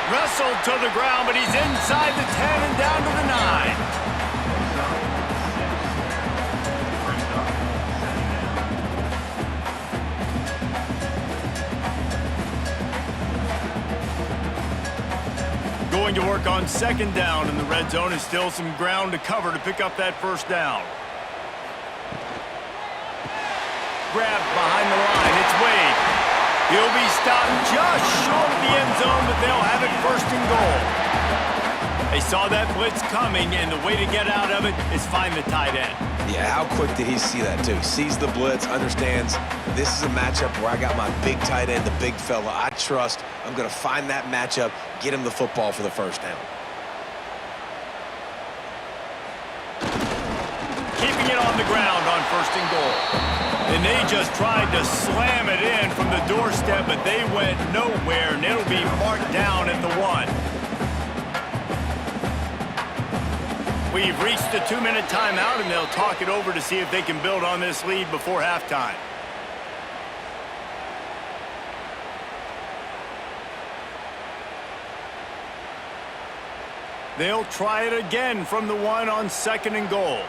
S1: Wrestled to the ground, but he's inside the 10 and down to the 9. Going to work on second down in the red zone, and still some ground to cover to pick up that first down. Grabbed behind the line, it's Wade. He'll be stopped just short of the end zone, but they'll have it first and goal. They saw that blitz coming, and the way to get out of it is find the tight end.
S3: Yeah, how quick did he see that, too? He sees the blitz, understands this is a matchup where I got my big tight end, the big fella I trust. I'm going to find that matchup, get him the football for the first down.
S1: Keeping it on the ground on first and goal. And they just tried to slam it in from the doorstep, but they went nowhere, and it'll be marked down at the 1. We've reached the 2-minute timeout, and they'll talk it over to see if they can build on this lead before halftime. They'll try it again from the 1 on second and goal.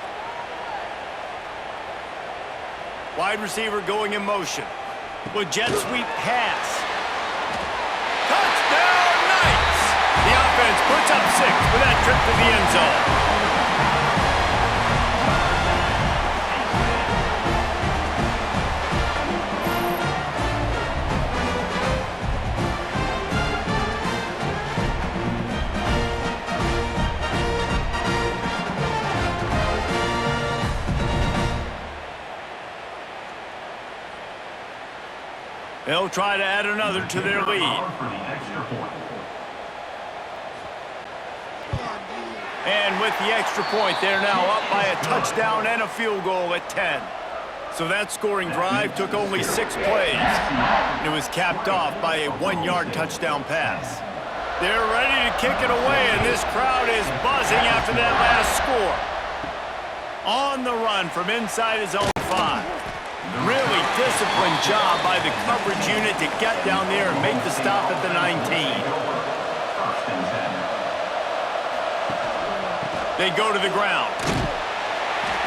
S1: Wide receiver going in motion. With jet sweep pass. Touchdown, Knights! The offense puts up 6 with that trip to the end zone. They'll try to add another to their lead. And with the extra point, they're now up by a touchdown and a field goal at 10. So that scoring drive took only 6 plays. It was capped off by a 1-yard touchdown pass. They're ready to kick it away, and this crowd is buzzing after that last score. On the run from inside his own 5. Really disciplined job by the coverage unit to get down there and make the stop at the 19. They go to the ground.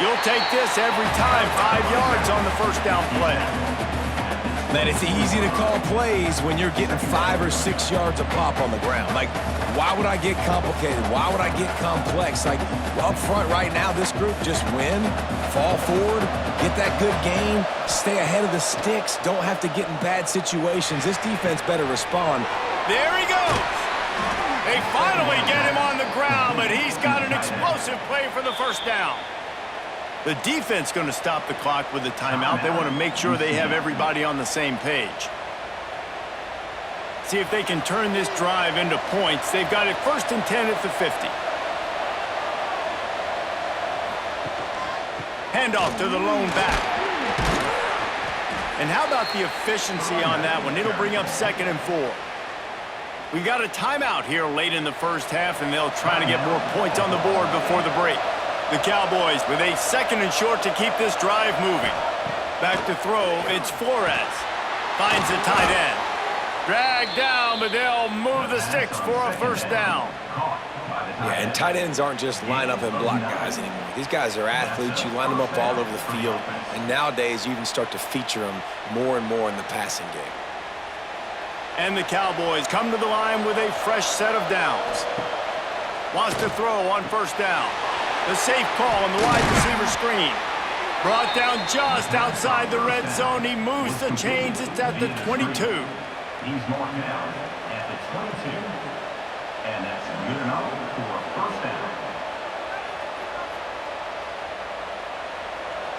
S1: You'll take this every time. 5 yards on the first down play.
S3: Man, it's easy to call plays when you're getting 5 or 6 yards a pop on the ground. Like, why would I get complicated? Why would I get complex? Like, up front right now, this group just win, fall forward, get that good gain, stay ahead of the sticks, don't have to get in bad situations. This defense better respond.
S1: There he goes. They finally get him on the ground, but he's got an explosive play for the first down. The defense going to stop the clock with a timeout. They want to make sure they have everybody on the same page. See if they can turn this drive into points. They've got it first and 10 at the 50. Handoff to the lone back. And how about the efficiency on that one? It'll bring up second and 4. We got a timeout here late in the first half, and they'll try to get more points on the board before the break. The Cowboys with a second and short to keep this drive moving. Back to throw, it's Flores. Finds the tight end. Dragged down, but they'll move the sticks for a first down.
S3: Yeah, and tight ends aren't just line up and block guys anymore. These guys are athletes. You line them up all over the field. And nowadays, you even start to feature them more and more in the passing game.
S1: And the Cowboys come to the line with a fresh set of downs. Wants to throw on first down. The safe call on the wide receiver screen. Brought down just outside the red zone. He moves the chains. It's at the 22.
S4: He's marked down at the 22. And that's good enough for a first down.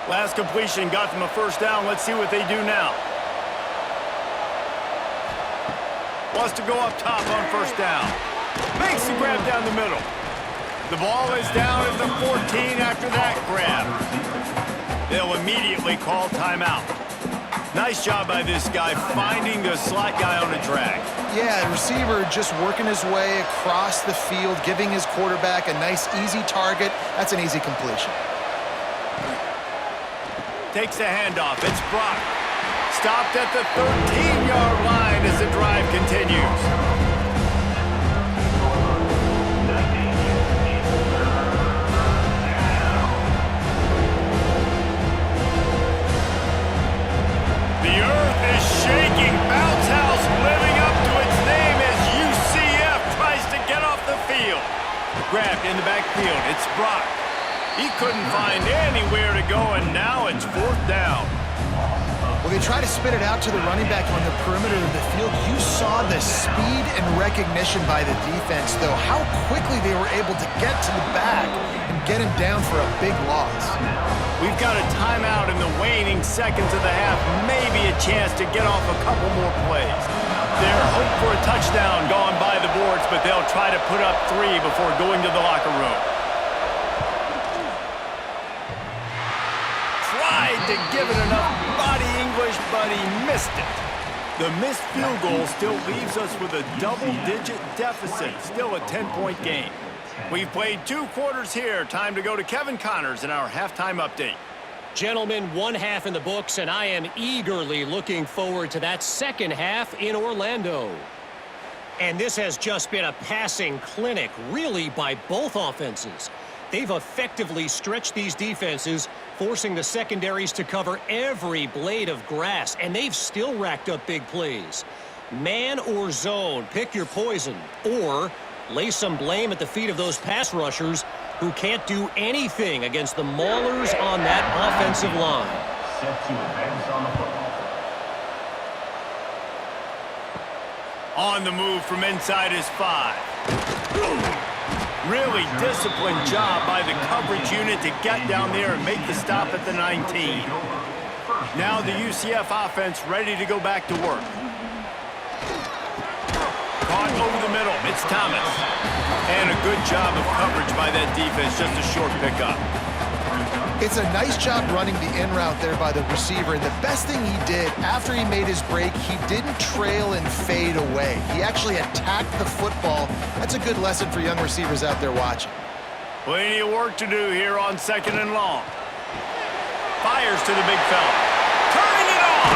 S1: Last completion got them a first down. Let's see what they do now. Wants to go up top on first down. Makes the grab down the middle. The ball is down at the 14 after that grab. They'll immediately call timeout. Nice job by this guy finding the slot guy on a drag.
S2: Yeah, the receiver just working his way across the field, giving his quarterback a nice, easy target. That's an easy completion.
S1: Takes the handoff. It's Brock. Stopped at the 13-yard line as the drive continues. The earth is shaking. Bounce house living up to its name as UCF tries to get off the field. Grabbed in the backfield. It's Brock. He couldn't find anywhere to go, and now it's fourth down.
S2: Well, they try to spit it out to the running back on the perimeter of the field. You saw the speed and recognition by the defense, though, how quickly they were able to get to the back and get him down for a big loss.
S1: We've got a timeout in the waning seconds of the half, maybe a chance to get off a couple more plays. They're hoping for a touchdown gone by the boards, but they'll try to put up 3 before going to the locker room. Tried to give it enough body English, but he missed it. The missed field goal still leaves us with a double-digit deficit, still a 10-point game. We've played 2 quarters here. Time to go to Kevin Connors in our halftime update.
S5: Gentlemen, 1 half in the books, and I am eagerly looking forward to that second half in Orlando. And this has just been a passing clinic, really, by both offenses. They've effectively stretched these defenses, forcing the secondaries to cover every blade of grass, and they've still racked up big plays. Man or zone, pick your poison, or lay some blame at the feet of those pass rushers who can't do anything against the maulers on that offensive line.
S4: Set to advance on the football.
S1: On the move from inside his 5. Really disciplined job by the coverage unit to get down there and make the stop at the 19. Now the UCF offense ready to go back to work. Caught over the middle. It's Thomas. And a good job of coverage by that defense. Just a short pickup.
S2: It's a nice job running the in route there by the receiver. And the best thing he did after he made his break, he didn't trail and fade away. He actually attacked the football. That's a good lesson for young receivers out there watching.
S1: Plenty of work to do here on 2nd and long. Fires to the big fella. Turning it on.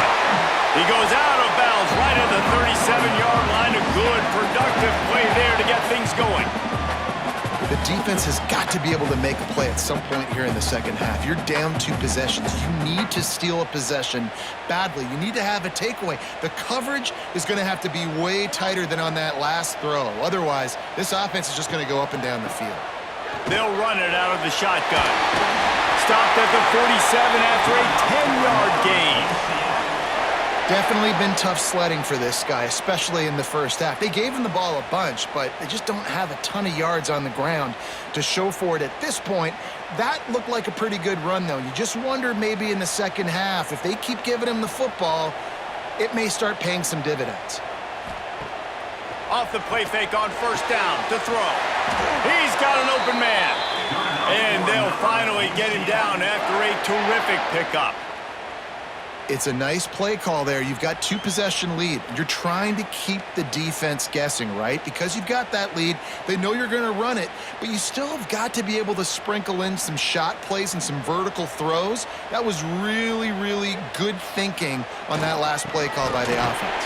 S1: He goes out of bounds right at the 37-yard line. A good, productive play there to get things going.
S2: The defense has got to be able to make a play at some point here in the second half. You're down 2 possessions. You need to steal a possession badly. You need to have a takeaway. The coverage is going to have to be way tighter than on that last throw. Otherwise, this offense is just going to go up and down the field.
S1: They'll run it out of the shotgun. Stopped at the 47 after a 10-yard gain.
S2: Definitely been tough sledding for this guy, especially in the first half. They gave him the ball a bunch, but they just don't have a ton of yards on the ground to show for it at this point. That looked like a pretty good run, though. You just wonder maybe in the second half, if they keep giving him the football, it may start paying some dividends.
S1: Off the play fake on first down to throw. He's got an open man. And they'll finally get him down after a terrific pickup.
S2: It's a nice play call there. You've got 2-possession lead. You're trying to keep the defense guessing, right? Because you've got that lead, they know you're going to run it, but you still have got to be able to sprinkle in some shot plays and some vertical throws. That was really, really good thinking on that last play call by the offense.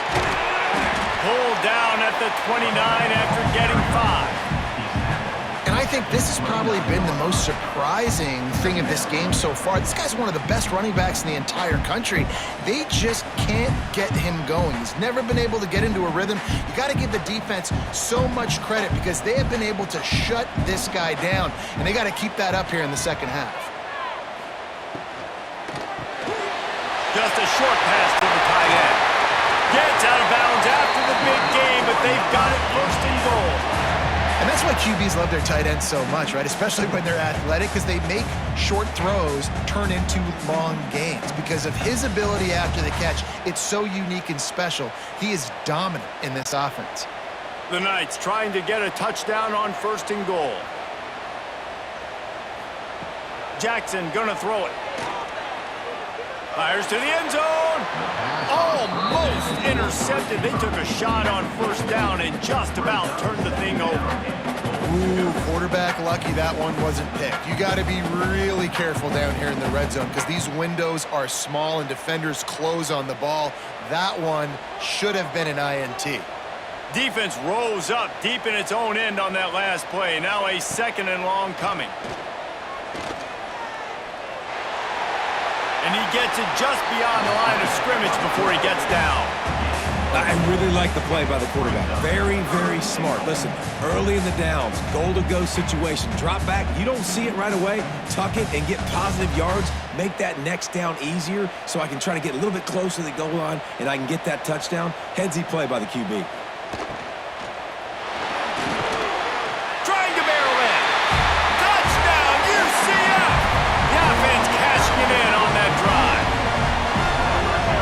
S1: Pulled down at the 29 after getting 5.
S2: And think this has probably been the most surprising thing of this game so far. This guy's one of the best running backs in the entire country. They just can't get him going. He's never been able to get into a rhythm. You got to give the defense so much credit because they have been able to shut this guy down, and they got to keep that up here in the second half.
S1: Just a short pass to the tight end. Gets out of bounds after the big game, but they've got it first and goal.
S2: And that's why QBs love their tight ends so much, right? Especially when they're athletic, because they make short throws turn into long gains. Because of his ability after the catch, it's so unique and special. He is dominant in this offense.
S1: The Knights trying to get a touchdown on first and goal. Jackson gonna throw it. Fires to the end zone. Almost intercepted. They took a shot on first down and just about turned the thing over.
S2: Ooh, quarterback lucky that one wasn't picked. You got to be really careful down here in the red zone because these windows are small and defenders close on the ball. That one should have been an INT.
S1: Defense rose up deep in its own end on that last play. Now a second and long coming. And he gets it just beyond the line of scrimmage before he gets down.
S3: I really like the play by the quarterback. Very, very smart. Listen, early in the downs, goal-to-go situation. Drop back, you don't see it right away. Tuck it and get positive yards. Make that next down easier so I can try to get a little bit closer to the goal line and I can get that touchdown. Headsy play by the QB.
S1: Trying to barrel in. Touchdown, UCF! The offense cashing it in on that drive.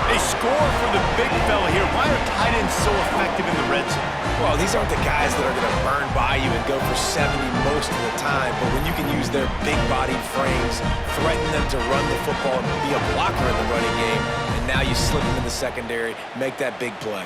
S1: They score for the big fella here. Why are tight ends so effective in the red zone?
S3: Well, these aren't the guys that are going to burn by you and go for 70 most of the time, but when you can use their big-bodied frames, threaten them to run the football and be a blocker in the running game, and now you slip them in the secondary, make that big play.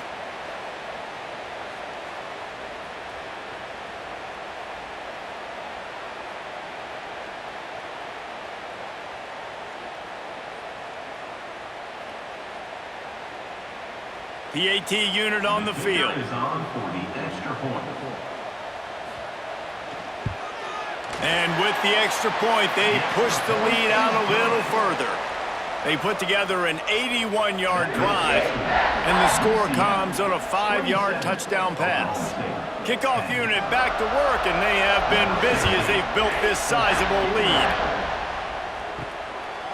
S1: PAT unit on the field.
S4: Is on for the extra point.
S1: And with the extra point, they push the lead out a little further. They put together an 81-yard drive, and the score comes on a 5-yard touchdown pass. Kickoff unit back to work, and they have been busy as they've built this sizable lead.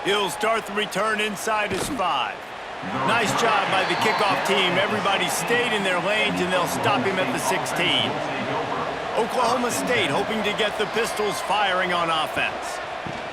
S1: He'll start the return inside his 5. Nice job by the kickoff team. Everybody stayed in their lanes, and they'll stop him at the 16. Oklahoma State hoping to get the Pistols firing on offense.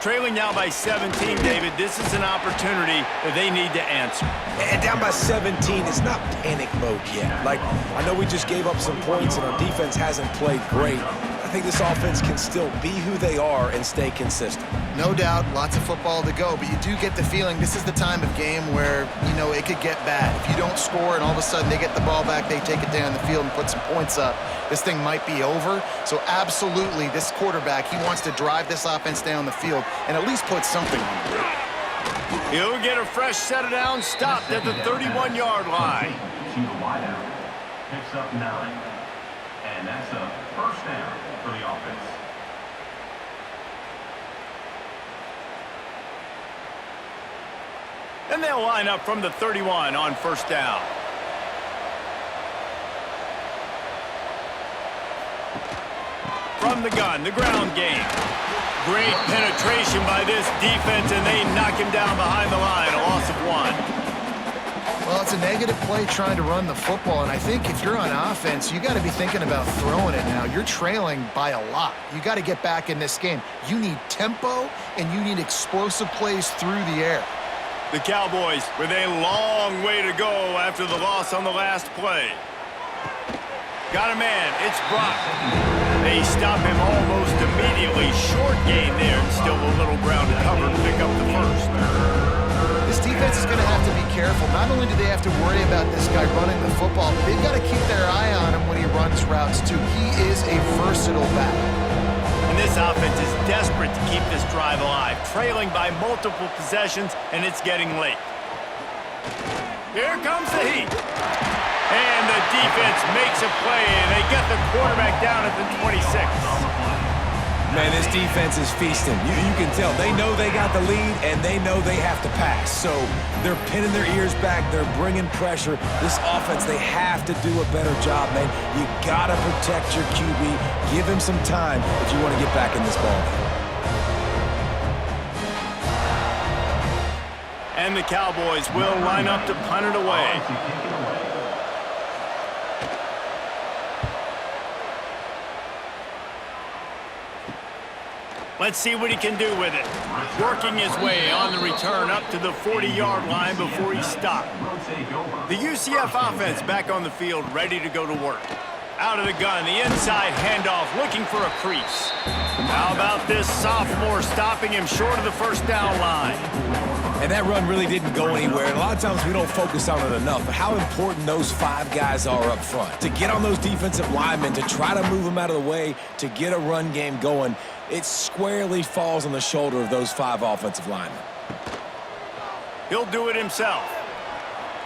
S1: Trailing now by 17, David. This is an opportunity that they need to answer.
S3: And down by 17, it's not panic mode yet. Like, I know we just gave up some points, and our defense hasn't played great. I think this offense can still be who they are and stay consistent.
S2: No doubt, lots of football to go, but you do get the feeling this is the time of game where, you know, it could get bad. If you don't score and all of a sudden they get the ball back, they take it down the field and put some points up, this thing might be over. So absolutely, this quarterback, he wants to drive this offense down the field and at least put something on the board.
S1: He'll get a fresh set of downs, stopped at the 31-yard line.
S4: To the wideout. Picks up 9. And that's a first down for the offense.
S1: And they'll line up from the 31 on first down. From the gun, the ground game. Great penetration by this defense, and they knock him down behind the line, a loss of 1.
S2: Well, it's a negative play trying to run the football, and I think if you're on offense, you got to be thinking about throwing it now. You're trailing by a lot. You got to get back in this game. You need tempo, and you need explosive plays through the air.
S1: The Cowboys with a long way to go after the loss on the last play. Got a man, it's Brock. They stop him almost immediately. Short gain there, and still a little ground to cover to pick up the first.
S2: This defense is going to have to be careful. Not only do they have to worry about this guy running the football, but they've got to keep their eye on him when he runs routes, too. He is a versatile back.
S1: And this offense is desperate to keep this drive alive, trailing by multiple possessions, and it's getting late. Here comes the heat. And the defense makes a play, and they get the quarterback down at the 26.
S3: Man, this defense is feasting. You can tell. They know they got the lead, and they know they have to pass. So they're pinning their ears back. They're bringing pressure. This offense, they have to do a better job, man. You got to protect your QB. Give him some time if you want to get back in this ball.
S1: And the Cowboys will line up to punt it away. Let's see what he can do with it. Working his way on the return up to the 40-yard line before he's stopped. The UCF offense back on the field, ready to go to work. Out of the gun, the inside handoff, looking for a crease. How about this sophomore stopping him short of the first down line?
S3: And that run really didn't go anywhere. And a lot of times we don't focus on it enough, but how important those 5 guys are up front. To get on those defensive linemen, to try to move them out of the way, to get a run game going, it squarely falls on the shoulder of those 5 offensive linemen.
S1: He'll do it himself.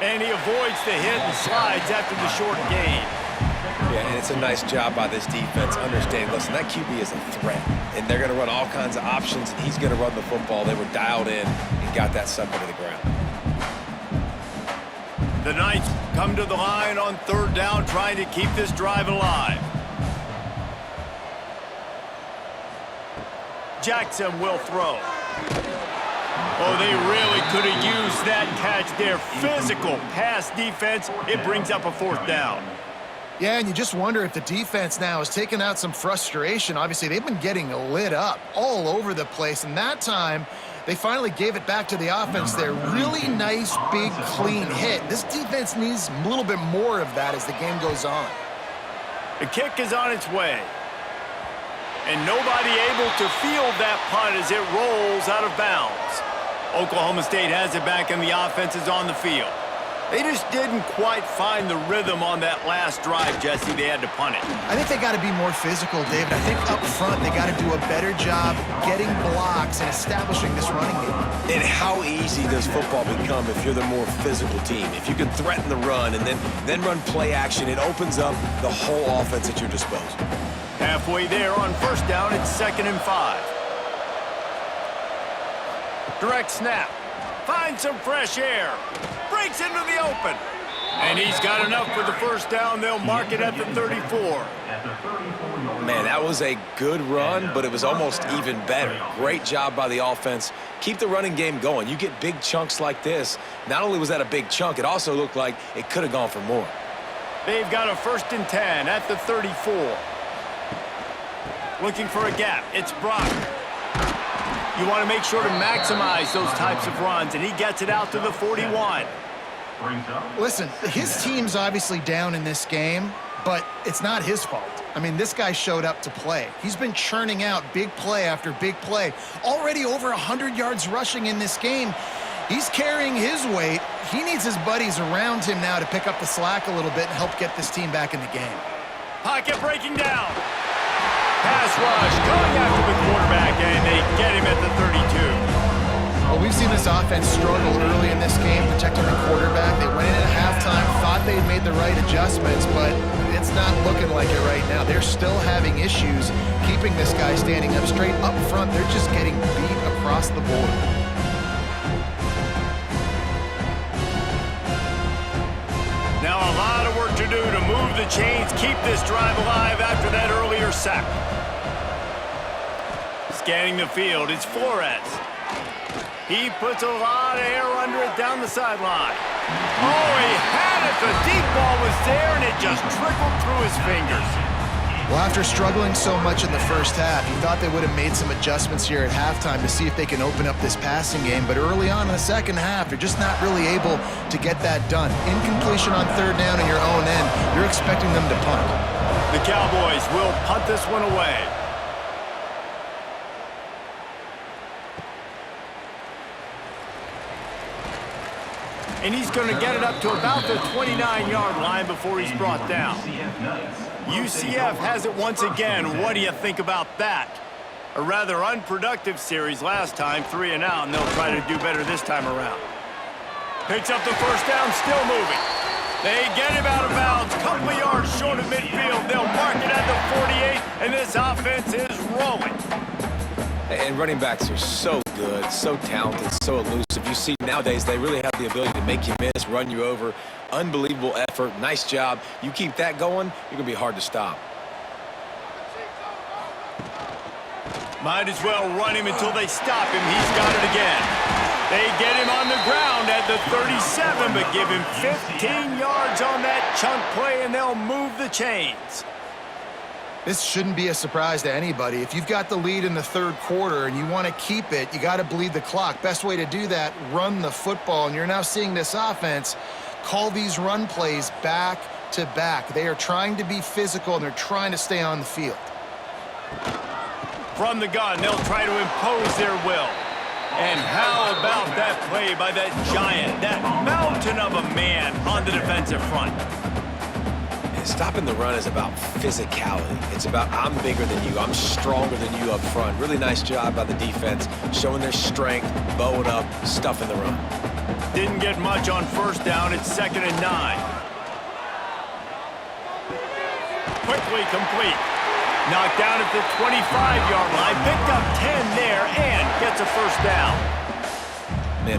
S1: And he avoids the hit and slides after the short gain.
S3: Yeah, and it's a nice job by this defense understanding, listen, that QB is a threat, and they're going to run all kinds of options, and he's going to run the football. They were dialed in and got that sucker to the ground.
S1: The Knights come to the line on 3rd down, trying to keep this drive alive. Jackson will throw. Oh, they really could have used that catch there. Physical pass defense. It brings up a 4th down.
S2: Yeah, and you just wonder if the defense now has taken out some frustration. Obviously, they've been getting lit up all over the place, and that time they finally gave it back to the offense there. Really nice, big, clean hit. This defense needs a little bit more of that as the game goes on.
S1: The kick is on its way. And nobody able to field that punt as it rolls out of bounds. Oklahoma State has it back, and the offense is on the field. They just didn't quite find the rhythm on that last drive, Jesse. They had to punt it.
S2: I think they got to be more physical, David. I think up front they got to do a better job getting blocks and establishing this running game.
S3: And how easy does football become if you're the more physical team? If you can threaten the run and then run play action, it opens up the whole offense at your disposal.
S1: Halfway there on 1st down, it's 2nd and 5. Direct snap. Finds some fresh air. Breaks into the open. And he's got enough for the 1st down. They'll mark it at the 34.
S3: Man, that was a good run, but it was almost even better. Great job by the offense. Keep the running game going. You get big chunks like this. Not only was that a big chunk, it also looked like it could have gone for more.
S1: They've got a 1st and 10 at the 34. Looking for a gap. It's Brock. You want to make sure to maximize those types of runs, and he gets it out to the 41.
S2: Listen, his team's obviously down in this game, but it's not his fault. I mean, this guy showed up to play. He's been churning out big play after big play. Already over 100 yards rushing in this game. He's carrying his weight. He needs his buddies around him now to pick up the slack a little bit and help get this team back in the game.
S1: Pocket breaking down. Pass rush going after the quarterback, and they get him at the 32.
S2: Well, we've seen this offense struggle early in this game protecting the quarterback. They went in at halftime, thought they'd made the right adjustments, but it's not looking like it right now. They're still having issues keeping this guy standing up straight up front. They're just getting beat across the board.
S1: Now a lot of work to do to move the chains, keep this drive alive after that earlier sack. Scanning the field, it's Flores. He puts a lot of air under it down the sideline. Oh, he had it. The deep ball was there, and it just trickled through his fingers.
S2: Well, after struggling so much in the first half, you thought they would have made some adjustments here at halftime to see if they can open up this passing game. But early on in the second half, they're just not really able to get that done. Incompletion on 3rd down in your own end, you're expecting them to punt.
S1: The Cowboys will punt this one away. And he's going to get it up to about the 29-yard line before he's brought down. UCF has it once again. What do you think about that? A rather unproductive series last time, 3 and out, and they'll try to do better this time around. Picks up the 1st down, still moving. They get him out of bounds, couple of yards short of midfield. They'll mark it at the 48, and this offense is throwing.
S3: And running backs are so good, so talented, so elusive. You see nowadays they really have the ability to make you miss, run you over. Unbelievable effort. Nice job. You keep that going, you're going to be hard to stop.
S1: Might as well run him until they stop him. He's got it again. They get him on the ground at the 37, but give him 15 yards on that chunk play, and they'll move the chains.
S2: This shouldn't be a surprise to anybody. If you've got the lead in the third quarter and you want to keep it, you got to bleed the clock. Best way to do that, run the football. And you're now seeing this offense call these run plays back to back. They are trying to be physical, and they're trying to stay on the field.
S1: From the gun, they'll try to impose their will. And how about that play by that giant, that mountain of a man on the defensive front?
S3: Stopping the run is about physicality. It's about I'm bigger than you, I'm stronger than you up front. Really nice job by the defense, showing their strength, bowing up, stuffing the run.
S1: Didn't get much on first down. It's 2nd and 9. Quickly complete. Knocked down at the 25-yard line. Picked up 10 there and gets a first down.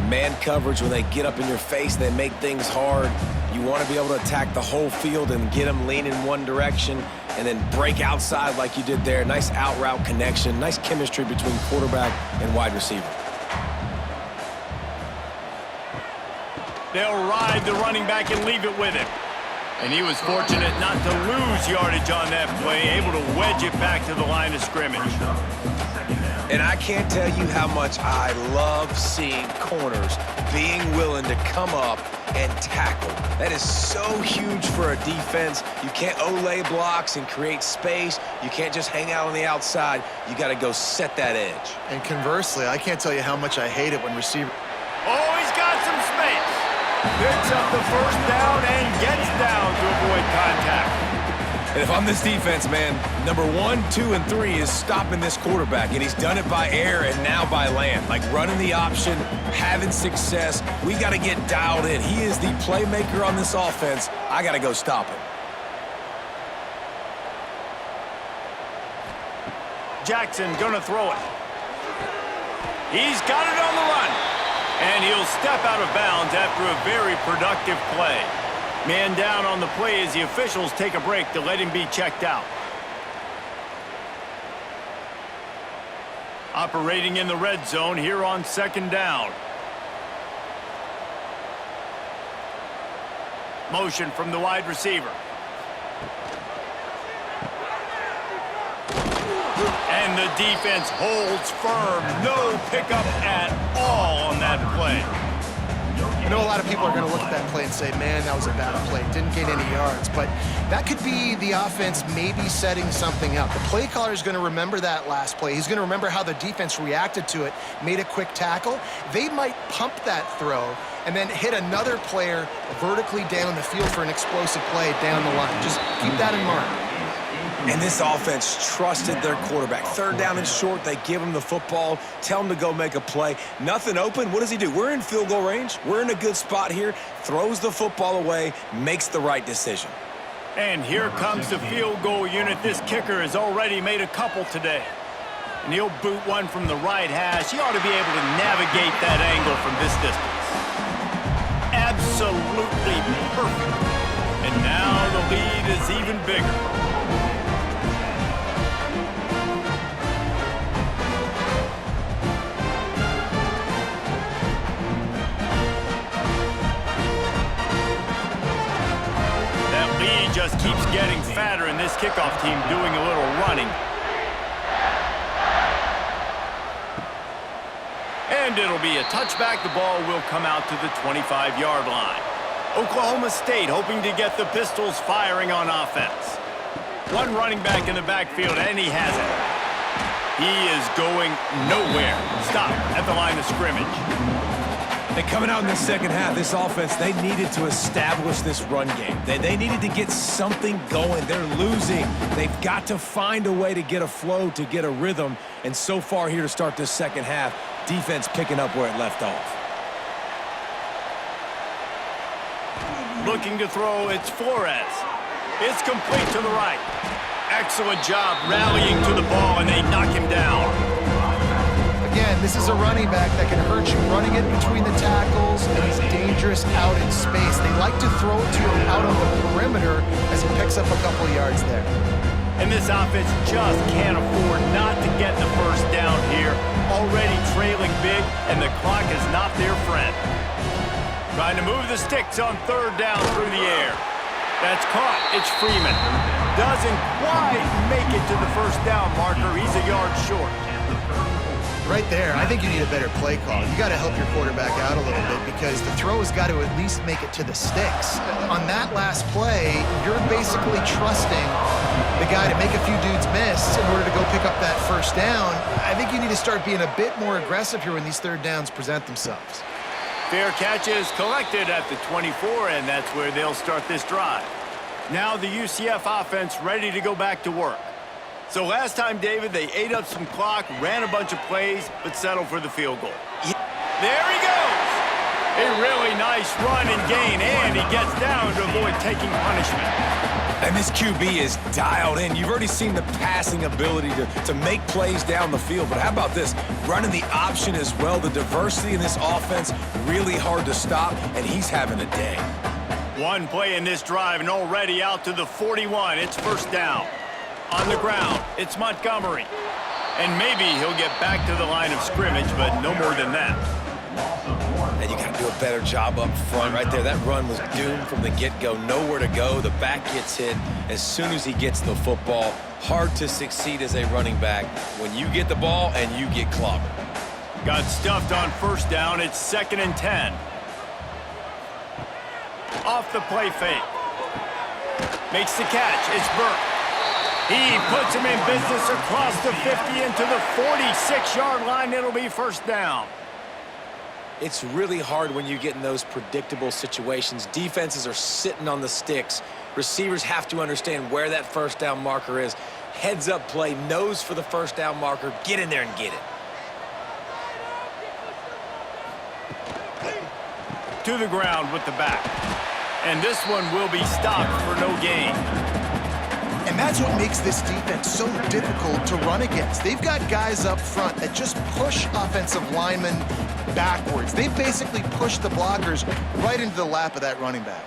S3: Man coverage, when they get up in your face, they make things hard. You want to be able to attack the whole field and get them leaning one direction and then break outside like you did there. Nice out route connection. Nice chemistry between quarterback and wide receiver.
S1: They'll ride the running back and leave it with him. And he was fortunate not to lose yardage on that play, able to wedge it back to the line of scrimmage.
S3: And I can't tell you how much I love seeing corners being willing to come up and tackle. That is so huge for a defense. You can't olay blocks and create space. You can't just hang out on the outside. You got to go set that edge.
S2: And conversely, I can't tell you how much I hate it when receiver...
S1: Oh, he's got some space. Picks up the first down and gets down to avoid contact.
S3: And if I'm this defense, man, number 1, 2, and 3 is stopping this quarterback, and he's done it by air and now by land. Like running the option, having success. We got to get dialed in. He is the playmaker on this offense. I got to go stop him.
S1: Jackson gonna throw it. He's got it on the run. And he'll step out of bounds after a very productive play. Man down on the play as the officials take a break to let him be checked out. Operating in the red zone here on 2nd down. Motion from the wide receiver. And the defense holds firm. No pickup at all on that play.
S2: I know a lot of people are going to look at that play and say, man, that was a bad play. Didn't gain any yards. But that could be the offense maybe setting something up. The play caller is going to remember that last play. He's going to remember how the defense reacted to it, made a quick tackle. They might pump that throw and then hit another player vertically down the field for an explosive play down the line. Just keep that in mind.
S3: And this offense trusted their quarterback. 3rd down and short, they give him the football, tell him to go make a play. Nothing open, what does he do? We're in field goal range. We're in a good spot here. Throws the football away, makes the right decision.
S1: And here comes the field goal unit. This kicker has already made a couple today. And he'll boot one from the right hash. He ought to be able to navigate that angle from this distance. Absolutely perfect. And now the lead is even bigger. Just keeps getting fatter, and this kickoff team doing a little running. And it'll be a touchback. The ball will come out to the 25-yard line. Oklahoma State hoping to get the Pistols firing on offense. One running back in the backfield, and he has it. He is going nowhere. Stop at the line of scrimmage.
S3: And coming out in the second half, this offense, they needed to establish this run game. They needed to get something going. They're losing. They've got to find a way to get a flow, to get a rhythm. And so far here to start this second half, defense picking up where it left off.
S1: Looking to throw, it's Flores. It's complete to the right. Excellent job rallying to the ball, and they knock him down.
S2: Again, this is a running back that can hurt you running it between the tackles, and he's dangerous out in space. They like to throw it to him out on the perimeter as he picks up a couple of yards there.
S1: And this offense just can't afford not to get the first down here. Already trailing big, and the clock is not their friend. Trying to move the sticks on third down through the air. That's caught. It's Freeman. Doesn't quite make it to the first down marker. He's a yard short.
S2: Right there, I think you need a better play call. You got to help your quarterback out a little bit because the throw has got to at least make it to the sticks. On that last play, you're basically trusting the guy to make a few dudes miss in order to go pick up that first down. I think you need to start being a bit more aggressive here when these third downs present themselves.
S1: Fair catch is collected at the 24, and that's where they'll start this drive. Now the UCF offense ready to go back to work. So last time, David, they ate up some clock, ran a bunch of plays, but settled for the field goal. There he goes! A really nice run and gain, and he gets down to avoid taking punishment.
S3: And this QB is dialed in. You've already seen the passing ability to make plays down the field. But how about this? Running the option as well. The diversity in this offense, really hard to stop, and he's having a day.
S1: One play in this drive, and already out to the 41. It's first down. On the ground, it's Montgomery. And maybe he'll get back to the line of scrimmage, but no more than that.
S3: And you got to do a better job up front right there. That run was doomed from the get-go. Nowhere to go. The back gets hit as soon as he gets the football. Hard to succeed as a running back when you get the ball and you get clobbered.
S1: Got stuffed on first down. It's 2nd and 10. Off the play fake. Makes the catch. It's Burke. He puts him in business across the 50 into the 46-yard line. It'll be first down.
S3: It's really hard when you get in those predictable situations. Defenses are sitting on the sticks. Receivers have to understand where that first down marker is. Heads up play, nose for the first down marker. Get in there and get it.
S1: To the ground with the back. And this one will be stopped for no gain.
S2: And that's what makes this defense so difficult to run against. They've got guys up front that just push offensive linemen backwards. They basically push the blockers right into the lap of that running back.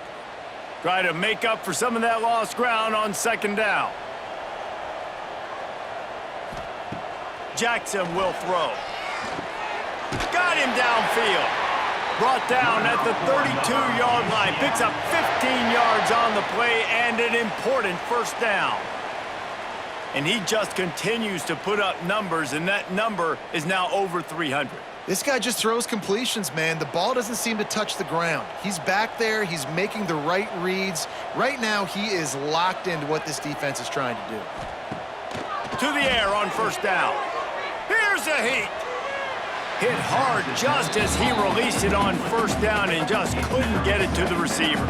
S1: Try to make up for some of that lost ground on second down. Jackson will throw. Got him downfield. Brought down at the 32-yard line. Picks up 15 yards on the play and an important first down. And he just continues to put up numbers, and that number is now over 300.
S2: This guy just throws completions, man. The ball doesn't seem to touch the ground. He's back there. He's making the right reads. Right now, he is locked into what this defense is trying to do.
S1: To the air on first down. Here's a heat. Hit hard just as he released it on first down and just couldn't get it to the receiver.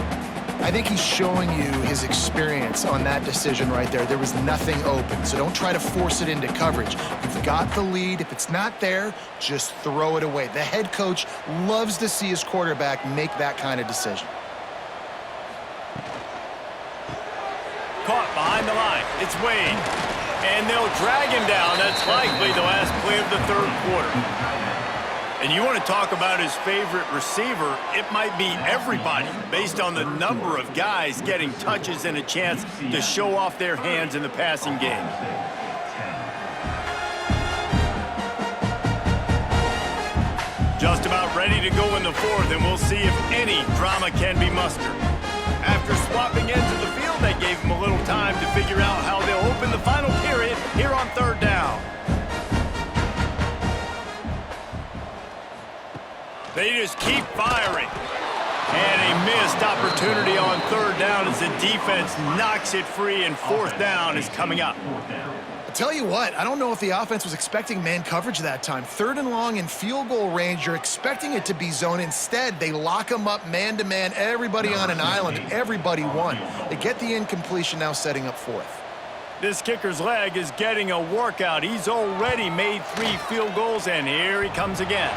S2: I think he's showing you his experience on that decision right there. There was nothing open, so don't try to force it into coverage. You've got the lead. If it's not there, just throw it away. The head coach loves to see his quarterback make that kind of decision.
S1: Caught behind the line. It's Wade. And they'll drag him down. That's likely the last play of the third quarter. And you want to talk about his favorite receiver, it might be everybody based on the number of guys getting touches and a chance to show off their hands in the passing game. Just about ready to go in the fourth, and we'll see if any drama can be mustered. After swapping ends of the field, they gave him a little time to figure out how they'll open the final period here on third down. They just keep firing. And a missed opportunity on third down as the defense knocks it free, and fourth down is coming up.
S2: I'll tell you what, I don't know if the offense was expecting man coverage that time. 3rd and long in field goal range, you're expecting it to be zone. Instead, they lock them up man-to-man, everybody on an island, and everybody won. They get the incompletion, now setting up fourth.
S1: This kicker's leg is getting a workout. He's already made 3 field goals, and here he comes again.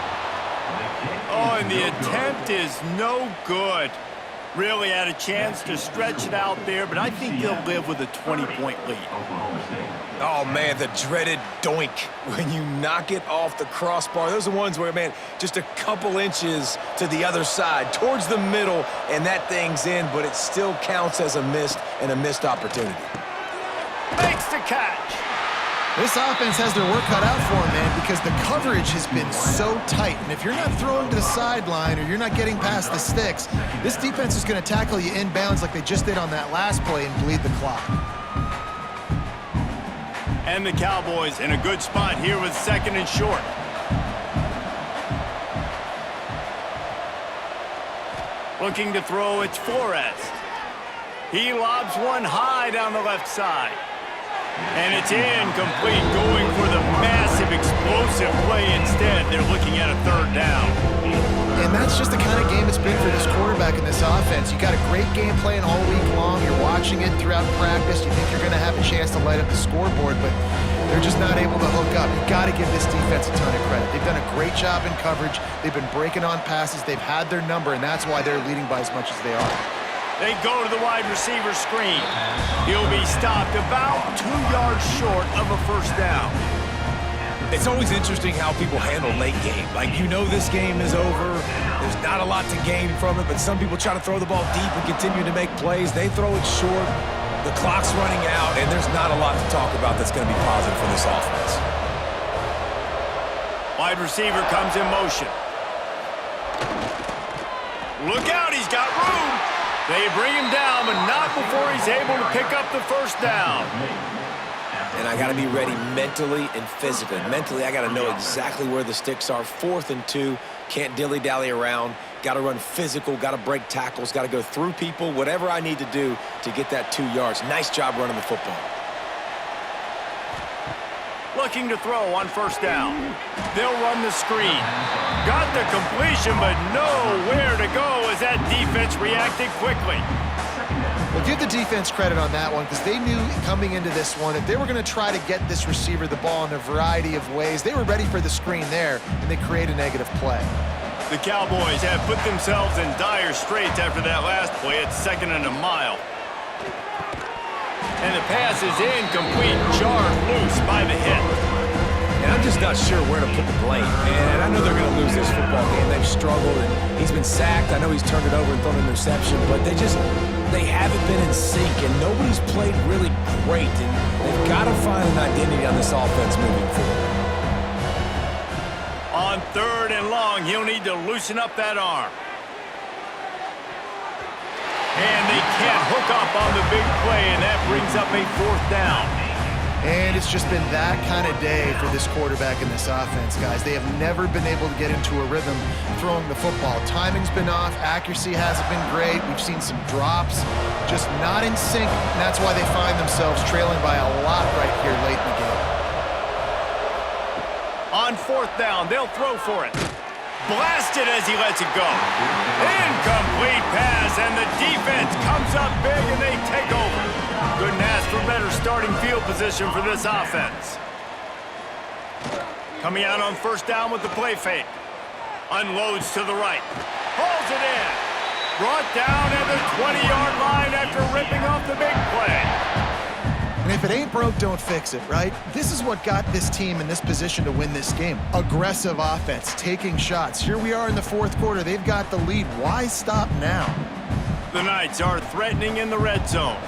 S1: Oh, and the attempt is no good. Really had a chance to stretch it out there, but I think they'll live with a 20-point lead.
S3: Oh, man, the dreaded doink when you knock it off the crossbar. Those are the ones where, man, just a couple inches to the other side, towards the middle, and that thing's in, but it still counts as a missed opportunity.
S1: Makes the catch.
S2: This offense has their work cut out for them, man, because the coverage has been so tight. And if you're not throwing to the sideline or you're not getting past the sticks, this defense is going to tackle you inbounds like they just did on that last play and bleed the clock.
S1: And the Cowboys in a good spot here with 2nd and short. Looking to throw, it's Flores. He lobs one high down the left side. And it's incomplete, going for the massive explosive play instead. They're looking at a 3rd down.
S2: And that's just the kind of game it's been for this quarterback in this offense. You got a great game plan all week long. You're watching it throughout practice. You think you're going to have a chance to light up the scoreboard, but they're just not able to hook up. You've got to give this defense a ton of credit. They've done a great job in coverage. They've been breaking on passes. They've had their number, and that's why they're leading by as much as they are.
S1: They go to the wide receiver screen. He'll be stopped about 2 yards short of a 1st down.
S3: It's always interesting how people handle late game. Like, you know this game is over. There's not a lot to gain from it, but some people try to throw the ball deep and continue to make plays. They throw it short. The clock's running out, and there's not a lot to talk about that's going to be positive for this offense.
S1: Wide receiver comes in motion. Look out, he's got room. They bring him down, but not before he's able to pick up the 1st down.
S3: And I got to be ready mentally and physically. Mentally, I got to know exactly where the sticks are. 4th and 2, can't dilly-dally around. Got to run physical, got to break tackles, got to go through people, whatever I need to do to get that 2 yards. Nice job running the football.
S1: Looking to throw on 1st down. They'll run the screen. Got the completion, but nowhere to go as that defense reacted quickly.
S2: Well, give the defense credit on that one because they knew coming into this one if they were going to try to get this receiver the ball in a variety of ways, they were ready for the screen there, and they create a negative play.
S1: The Cowboys have put themselves in dire straits after that last play. It's 2nd and a mile. And the pass is incomplete, jarred loose by the hit.
S3: And I'm just not sure where to put the blame. And I know they're going to lose this football game. They've struggled, and he's been sacked. I know he's turned it over and thrown an interception, but they haven't been in sync, and nobody's played really great. And they've got to find an identity on this offense moving forward.
S1: On 3rd and long, he'll need to loosen up that arm. And they can't hook up on the big play, and that brings up a 4th down.
S2: And it's just been that kind of day for this quarterback in this offense, guys. They have never been able to get into a rhythm throwing the football. Timing's been off. Accuracy hasn't been great. We've seen some drops, just not in sync. And that's why they find themselves trailing by a lot right here late in the game.
S1: On 4th down, they'll throw for it. Blasted as he lets it go. Incomplete pass, and the defense comes up big, and they take over. Couldn't ask for better starting field position for this offense. Coming out on 1st down with the play fake. Unloads to the right. Pulls it in. Brought down at the 20-yard line after ripping off the big play.
S2: And if it ain't broke, don't fix it, right? This is what got this team in this position to win this game. Aggressive offense, taking shots. Here we are in the 4th quarter. They've got the lead. Why stop now?
S1: The Knights are threatening in the red zone.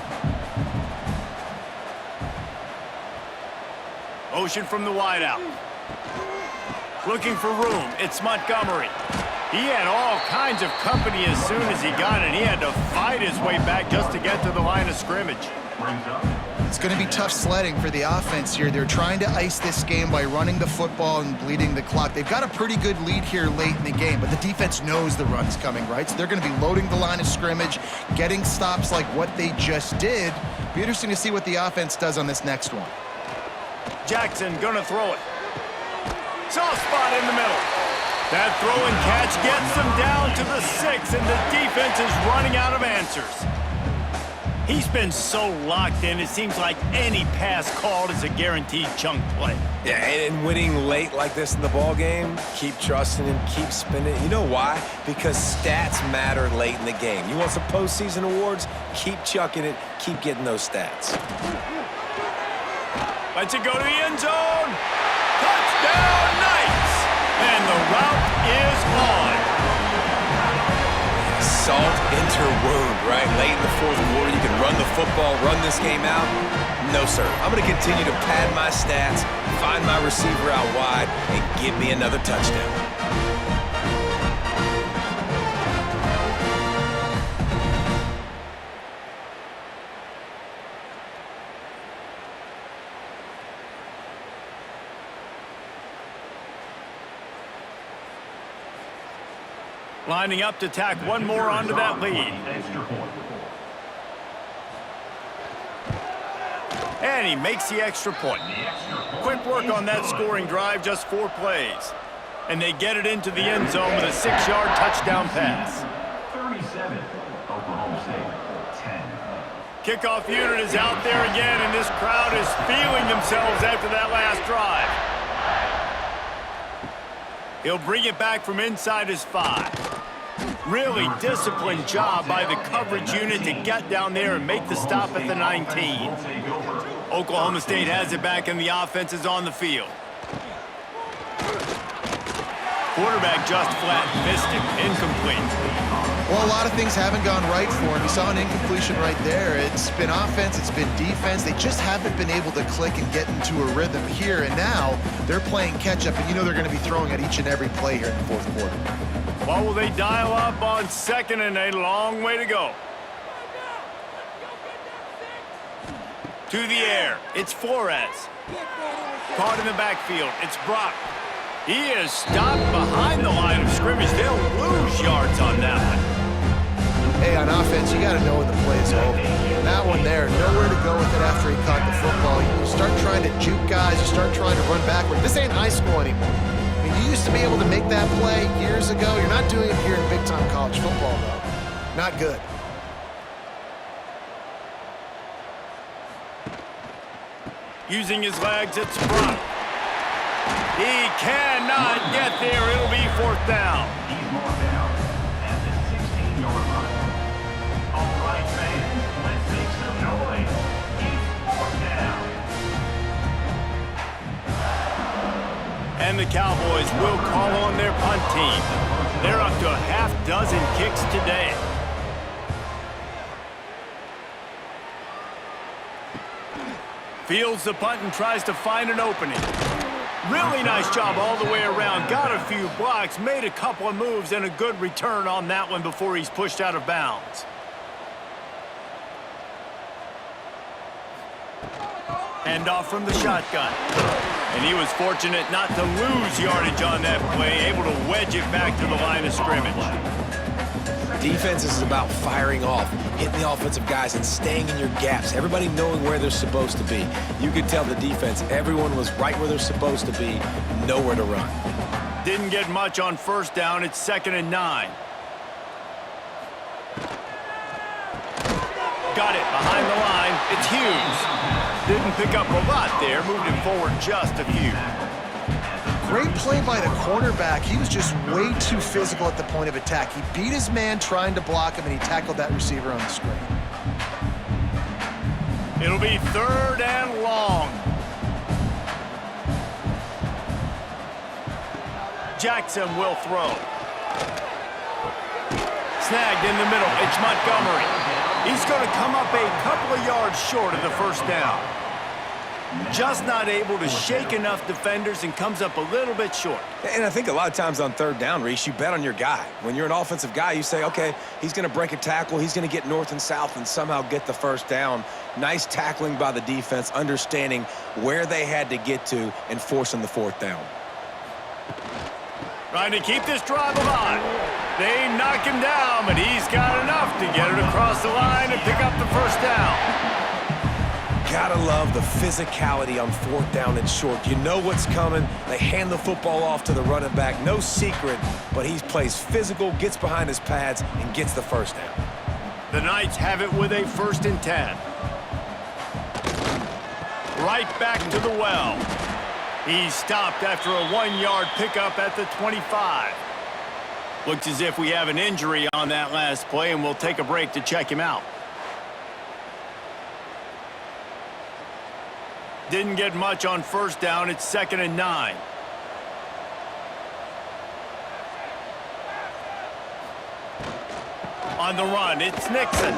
S1: Motion from the wideout. Looking for room. It's Montgomery. He had all kinds of company as soon as he got it. He had to fight his way back just to get to the line of scrimmage.
S2: It's going to be tough sledding for the offense here. They're trying to ice this game by running the football and bleeding the clock. They've got a pretty good lead here late in the game, but the defense knows the run's coming, right? So they're going to be loading the line of scrimmage, getting stops like what they just did. Be interesting to see what the offense does on this next one.
S1: Jackson gonna throw it. Soft spot in the middle. That throw and catch gets them down to the 6, and the defense is running out of answers. He's been so locked in, it seems like any pass called is a guaranteed chunk play.
S3: Yeah, and winning late like this in the ball game, keep trusting him, keep spinning. You know why? Because stats matter late in the game. You want some postseason awards? Keep chucking it, keep getting those stats.
S1: Lets it go to the end zone. Touchdown, Knights! And the route is on.
S3: Salt interwound, right? Late in the fourth quarter, you can run the football, run this game out. No, sir. I'm going to continue to pad my stats, find my receiver out wide, and give me another touchdown.
S1: Lining up to tack one more onto that lead. And he makes the extra point. Quick work on that scoring drive, just 4 plays. And they get it into the end zone with a 6-yard touchdown pass.
S4: 37, Oklahoma State, 10.
S1: Kickoff unit is out there again, and this crowd is feeling themselves after that last drive. He'll bring it back from inside his 5. Really disciplined job by the coverage unit to get down there and make the stop at the 19. Oklahoma State has it back, and the offense is on the field. Quarterback just flat, missed him, incomplete.
S2: Well, a lot of things haven't gone right for him. You saw an incompletion right there. It's been offense, it's been defense. They just haven't been able to click and get into a rhythm here. And now they're playing catch-up, and you know they're going to be throwing at each and every play here in the fourth quarter.
S1: Well, will they dial up on second and a long way to go? To the air, it's Flores. Caught in the backfield, it's Brock. He is stopped behind the line of scrimmage. They'll lose yards on that one.
S2: Hey, on offense, you got to know when the play is over. That one there, nowhere to go with it after he caught the football. You start trying to juke guys, you start trying to run backward. This ain't high school anymore. I mean, you used to be able to make that play years ago. You're not doing it here in big-time college football, though. Not good.
S1: Using his legs, it's Brock. He cannot get there. It'll be 4th down.
S4: He's marked down at the 16-yard line. All right, fans, let's make some noise. It's 4th down.
S1: And the Cowboys will call on their punt team. They're up to a half-dozen kicks today. Fields the punt and tries to find an opening. Really nice job all the way around. Got a few blocks, made a couple of moves, and a good return on that one before he's pushed out of bounds. Handoff from the shotgun. And he was fortunate not to lose yardage on that play, able to wedge it back to the line of scrimmage.
S3: Defense is about firing off, hitting the offensive guys, and staying in your gaps. Everybody knowing where they're supposed to be. You could tell the defense, everyone was right where they're supposed to be, nowhere to run.
S1: Didn't get much on 1st down. It's 2nd and 9. Got it behind the line. It's Hughes. Didn't pick up a lot there, moved him forward just a few.
S2: Great play by the cornerback. He was just way too physical at the point of attack. He beat his man trying to block him, and he tackled that receiver on the screen.
S1: It'll be 3rd and long. Jackson will throw. Snagged in the middle. It's Montgomery. He's going to come up a couple of yards short of the 1st down. Just not able to shake enough defenders and comes up a little bit short.
S3: And I think a lot of times on 3rd down, Reese, you bet on your guy. When you're an offensive guy, you say, okay, he's going to break a tackle, he's going to get north and south and somehow get the 1st down. Nice tackling by the defense, understanding where they had to get to and forcing the 4th down.
S1: Trying to keep this drive alive. They knock him down, but he's got enough to get it across the line and pick up the 1st down.
S3: Gotta love the physicality on 4th down and short. You know what's coming. They hand the football off to the running back. No secret, but he plays physical, gets behind his pads, and gets the 1st down.
S1: The Knights have it with a 1st and 10. Right back to the well. He's stopped after a 1-yard pickup at the 25. Looks as if we have an injury on that last play, and we'll take a break to check him out. Didn't get much on 1st down. It's 2nd and 9. On the run, it's Nixon.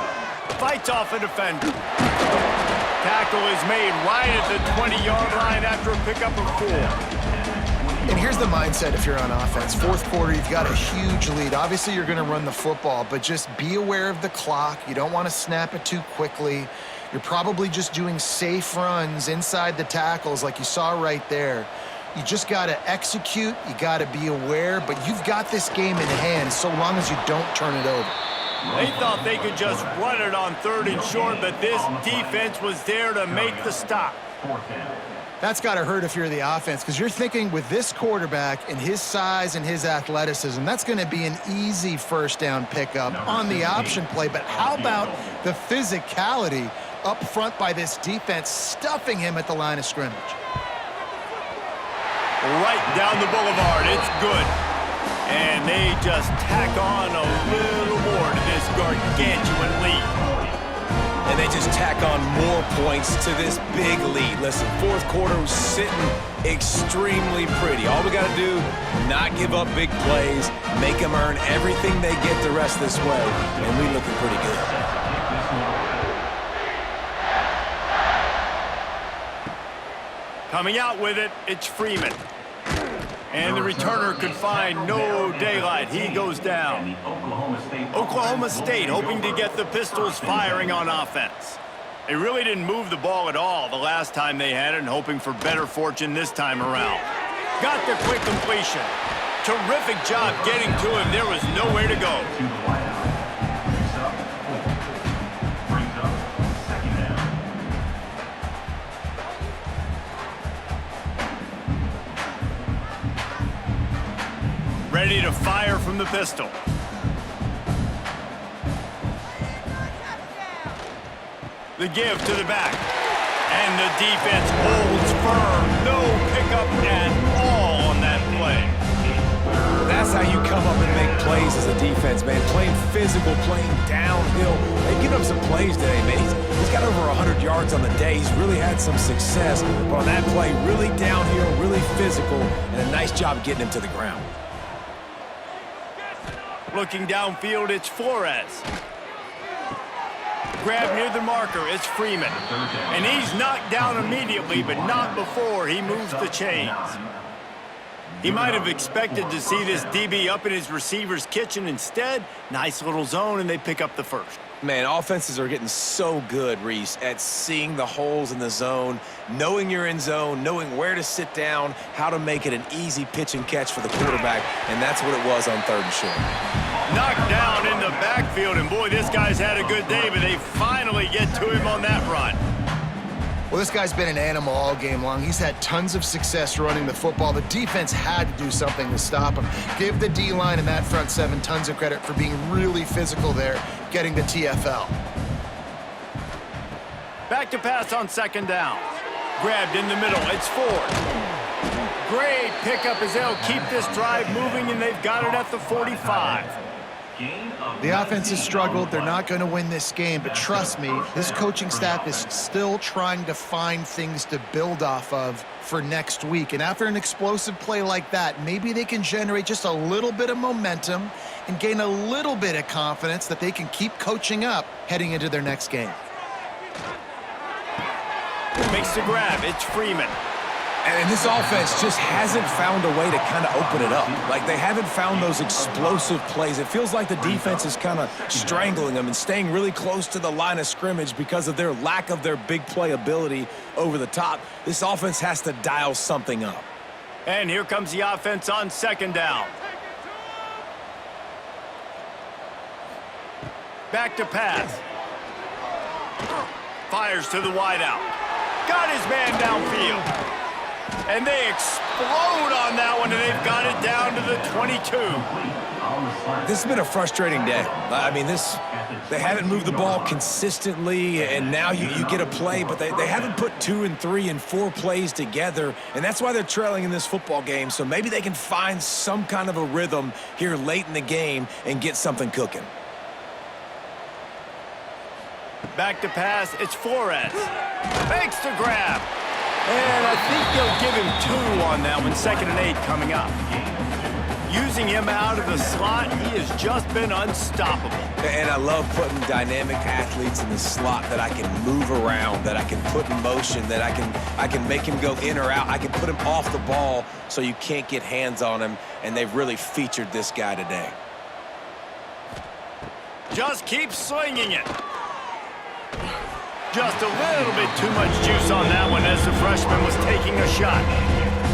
S1: Fights off a defender. Tackle is made right at the 20-yard line after a pickup of 4.
S2: And here's the mindset if you're on offense. 4th quarter, you've got a huge lead. Obviously, you're going to run the football, but just be aware of the clock. You don't want to snap it too quickly. You're probably just doing safe runs inside the tackles like you saw right there. You just got to execute. You got to be aware, but you've got this game in hand so long as you don't turn it over.
S1: They thought they could just run it on 3rd and short, but this defense was there to make the stop.
S2: That's got to hurt if you're the offense, because you're thinking with this quarterback and his size and his athleticism, that's going to be an easy 1st down pickup on the option play. But how about the physicality up front by this defense, stuffing him at the line of scrimmage?
S1: Right down the boulevard. It's good. And they just tack on a little more to this gargantuan lead.
S3: And they just tack on more points to this big lead. Listen, 4th quarter was sitting extremely pretty. All we got to do, not give up big plays, make them earn everything they get the rest of this way, and we looking pretty good.
S1: Coming out with it, it's Freeman. And the returner could find no daylight. He goes down. Oklahoma State hoping to get the Pistols firing on offense. They really didn't move the ball at all the last time they had it, and hoping for better fortune this time around. Got the quick completion. Terrific job getting to him. There was nowhere to go. Ready to fire from the pistol. The give to the back. And the defense holds firm. No pickup at all on that play.
S3: That's how you come up and make plays as a defense, man. Playing physical, playing downhill. They've given up some plays today, man. He's got over 100 yards on the day. He's really had some success. But on that play, really downhill, really physical, and a nice job getting him to the ground.
S1: Looking downfield, it's Flores. Grab near the marker, it's Freeman. And he's knocked down immediately, but not before he moves the chains. He might have expected to see this DB up in his receiver's kitchen. Instead, nice little zone, and they pick up the 1st.
S3: Man, offenses are getting so good, Reese, at seeing the holes in the zone, knowing you're in zone, knowing where to sit down, how to make it an easy pitch and catch for the quarterback, and that's what it was on 3rd and short.
S1: Knocked down in the backfield, and boy, this guy's had a good day, but they finally get to him on that run.
S2: Well, this guy's been an animal all game long. He's had tons of success running the football. The defense had to do something to stop him. Give the D-line and that front 7 tons of credit for being really physical there, getting the TFL.
S1: Back to pass on 2nd down. Grabbed in the middle. It's Ford. Great pickup as they'll keep this drive moving, and they've got it at the 45.
S2: The offense has struggled. They're not going to win this game, but trust me, this coaching staff is still trying to find things to build off of for next week. And after an explosive play like that, maybe they can generate just a little bit of momentum and gain a little bit of confidence that they can keep coaching up heading into their next game.
S1: Makes the grab. It's Freeman.
S3: And this offense just hasn't found a way to kind of open it up. Like, they haven't found those explosive plays. It feels like the defense is kind of strangling them and staying really close to the line of scrimmage because of their lack of their big play ability over the top. This offense has to dial something up.
S1: And here comes the offense on 2nd down. Back to pass. Fires to the wideout. Got his man downfield. And they explode on that one, and they've got it down to the 22.
S3: this has been a frustrating day. I mean, they haven't moved the ball consistently, and now you get a play, but they haven't put 2 and 3 and 4 plays together, and that's why they're trailing in this football game. So maybe they can find some kind of a rhythm here late in the game and get something cooking.
S1: Back to pass, it's Flores. Fakes the grab. And I think they'll give him 2 on that one, 2nd and 8 coming up. Using him out of the slot, he has just been unstoppable.
S3: And I love putting dynamic athletes in the slot that I can move around, that I can put in motion, that I can make him go in or out. I can put him off the ball so you can't get hands on him, and they've really featured this guy today.
S1: Just keep slinging it. Just a little bit too much juice on that one as the freshman was taking a shot.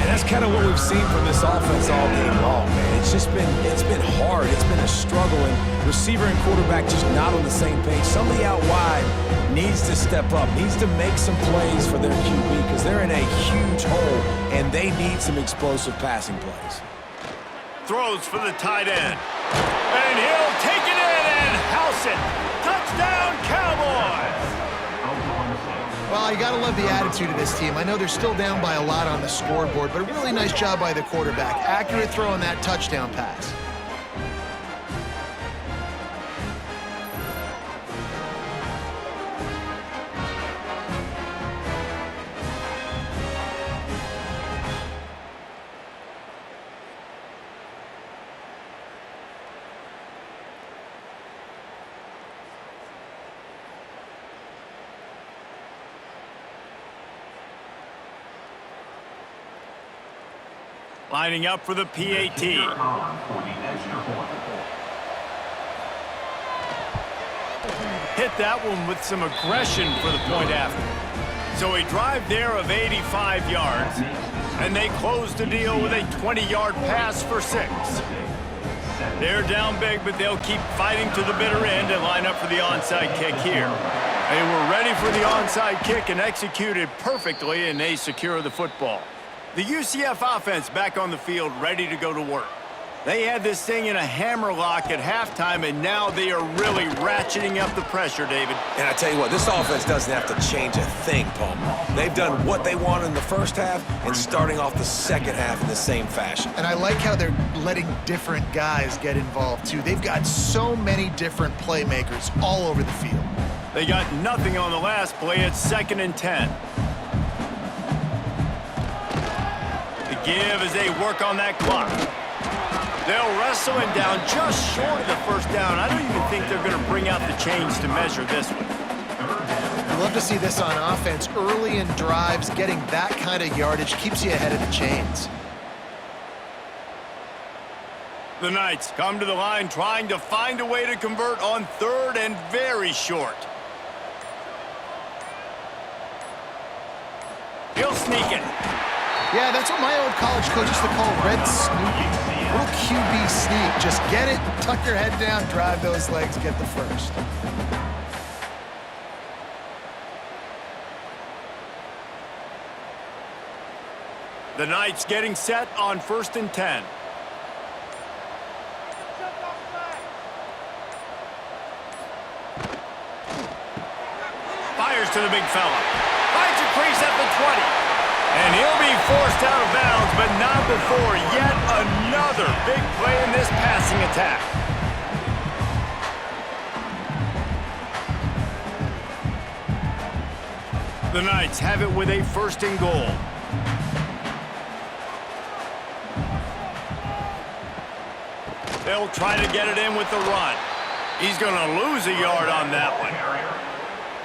S3: And that's kind of what we've seen from this offense all game long, man. It's been hard. It's been a struggle, and receiver and quarterback just not on the same page. Somebody out wide needs to step up, needs to make some plays for their QB because they're in a huge hole, and they need some explosive passing plays.
S1: Throws for the tight end. And he'll take it in and house it. Touchdown, Cowboys!
S2: Well, you got to love the attitude of this team. I know they're still down by a lot on the scoreboard, but a really nice job by the quarterback. Accurate throw on that touchdown pass.
S1: Lining up for the PAT. Hit that one with some aggression for the point after. So a drive there of 85 yards, and they close the deal with a 20-yard pass for 6. They're down big, but they'll keep fighting to the bitter end and line up for the onside kick here. They were ready for the onside kick and executed perfectly, and they secure the football. The UCF offense back on the field, ready to go to work. They had this thing in a hammerlock at halftime, and now they are really ratcheting up the pressure, David.
S3: And I tell you what, this offense doesn't have to change a thing, Paul. They've done what they wanted in the first half and starting off the second half in the same fashion.
S2: And I like how they're letting different guys get involved, too. They've got so many different playmakers all over the field.
S1: They got nothing on the last play. It's 2nd and 10. Give as they work on that clock. They'll wrestle him down just short of the first down. I don't even think they're going to bring out the chains to measure this one.
S2: I love to see this on offense. Early in drives, getting that kind of yardage keeps you ahead of the chains.
S1: The Knights come to the line trying to find a way to convert on 3rd and very short. He'll sneak it.
S2: Yeah, that's what my old college coach used to call red snooping. Little QB sneak. Just get it, tuck your head down, drive those legs, get the first.
S1: The Knights getting set on 1st and 10. Fires to the big fella. Finds a crease at the 20. And he'll be forced out of bounds, but not before yet another big play in this passing attack. The Knights have it with a 1st and goal. They'll try to get it in with the run. He's going to lose a yard on that one.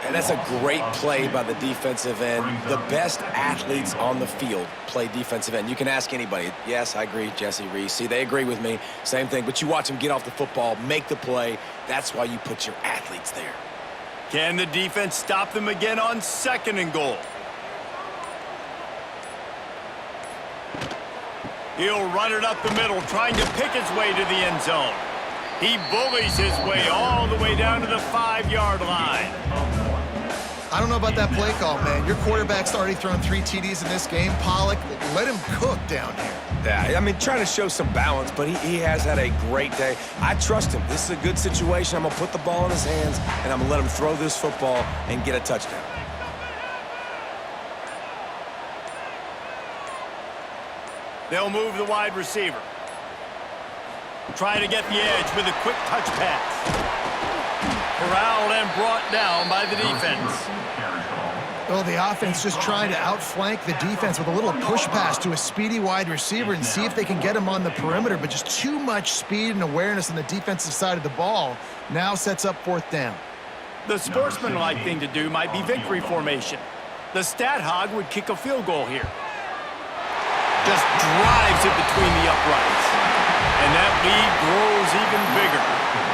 S3: And that's a great play by the defensive end. The best athletes on the field play defensive end. You can ask anybody. Yes, I agree, Jesse Reese. See, they agree with me. Same thing. But you watch them get off the football, make the play. That's why you put your athletes there.
S1: Can the defense stop them again on 2nd and goal? He'll run it up the middle, trying to pick his way to the end zone. He bullies his way all the way down to the 5-yard line.
S2: I don't know about that play call, man. Your quarterback's already thrown 3 TDs in this game. Pollock, let him cook down here.
S3: Yeah, I mean, trying to show some balance, but he has had a great day. I trust him. This is a good situation. I'm going to put the ball in his hands, and I'm going to let him throw this football and get a touchdown.
S1: They'll move the wide receiver. Try to get the edge with a quick touch pass. Corralled and brought down by the defense.
S2: Well, the offense just trying to outflank the defense with a little push pass to a speedy wide receiver and see if they can get him on the perimeter, but just too much speed and awareness on the defensive side of the ball now sets up 4th down.
S1: The sportsmanlike thing to do might be victory formation. The stat hog would kick a field goal here. Just drives it between the uprights. And that lead grows even bigger.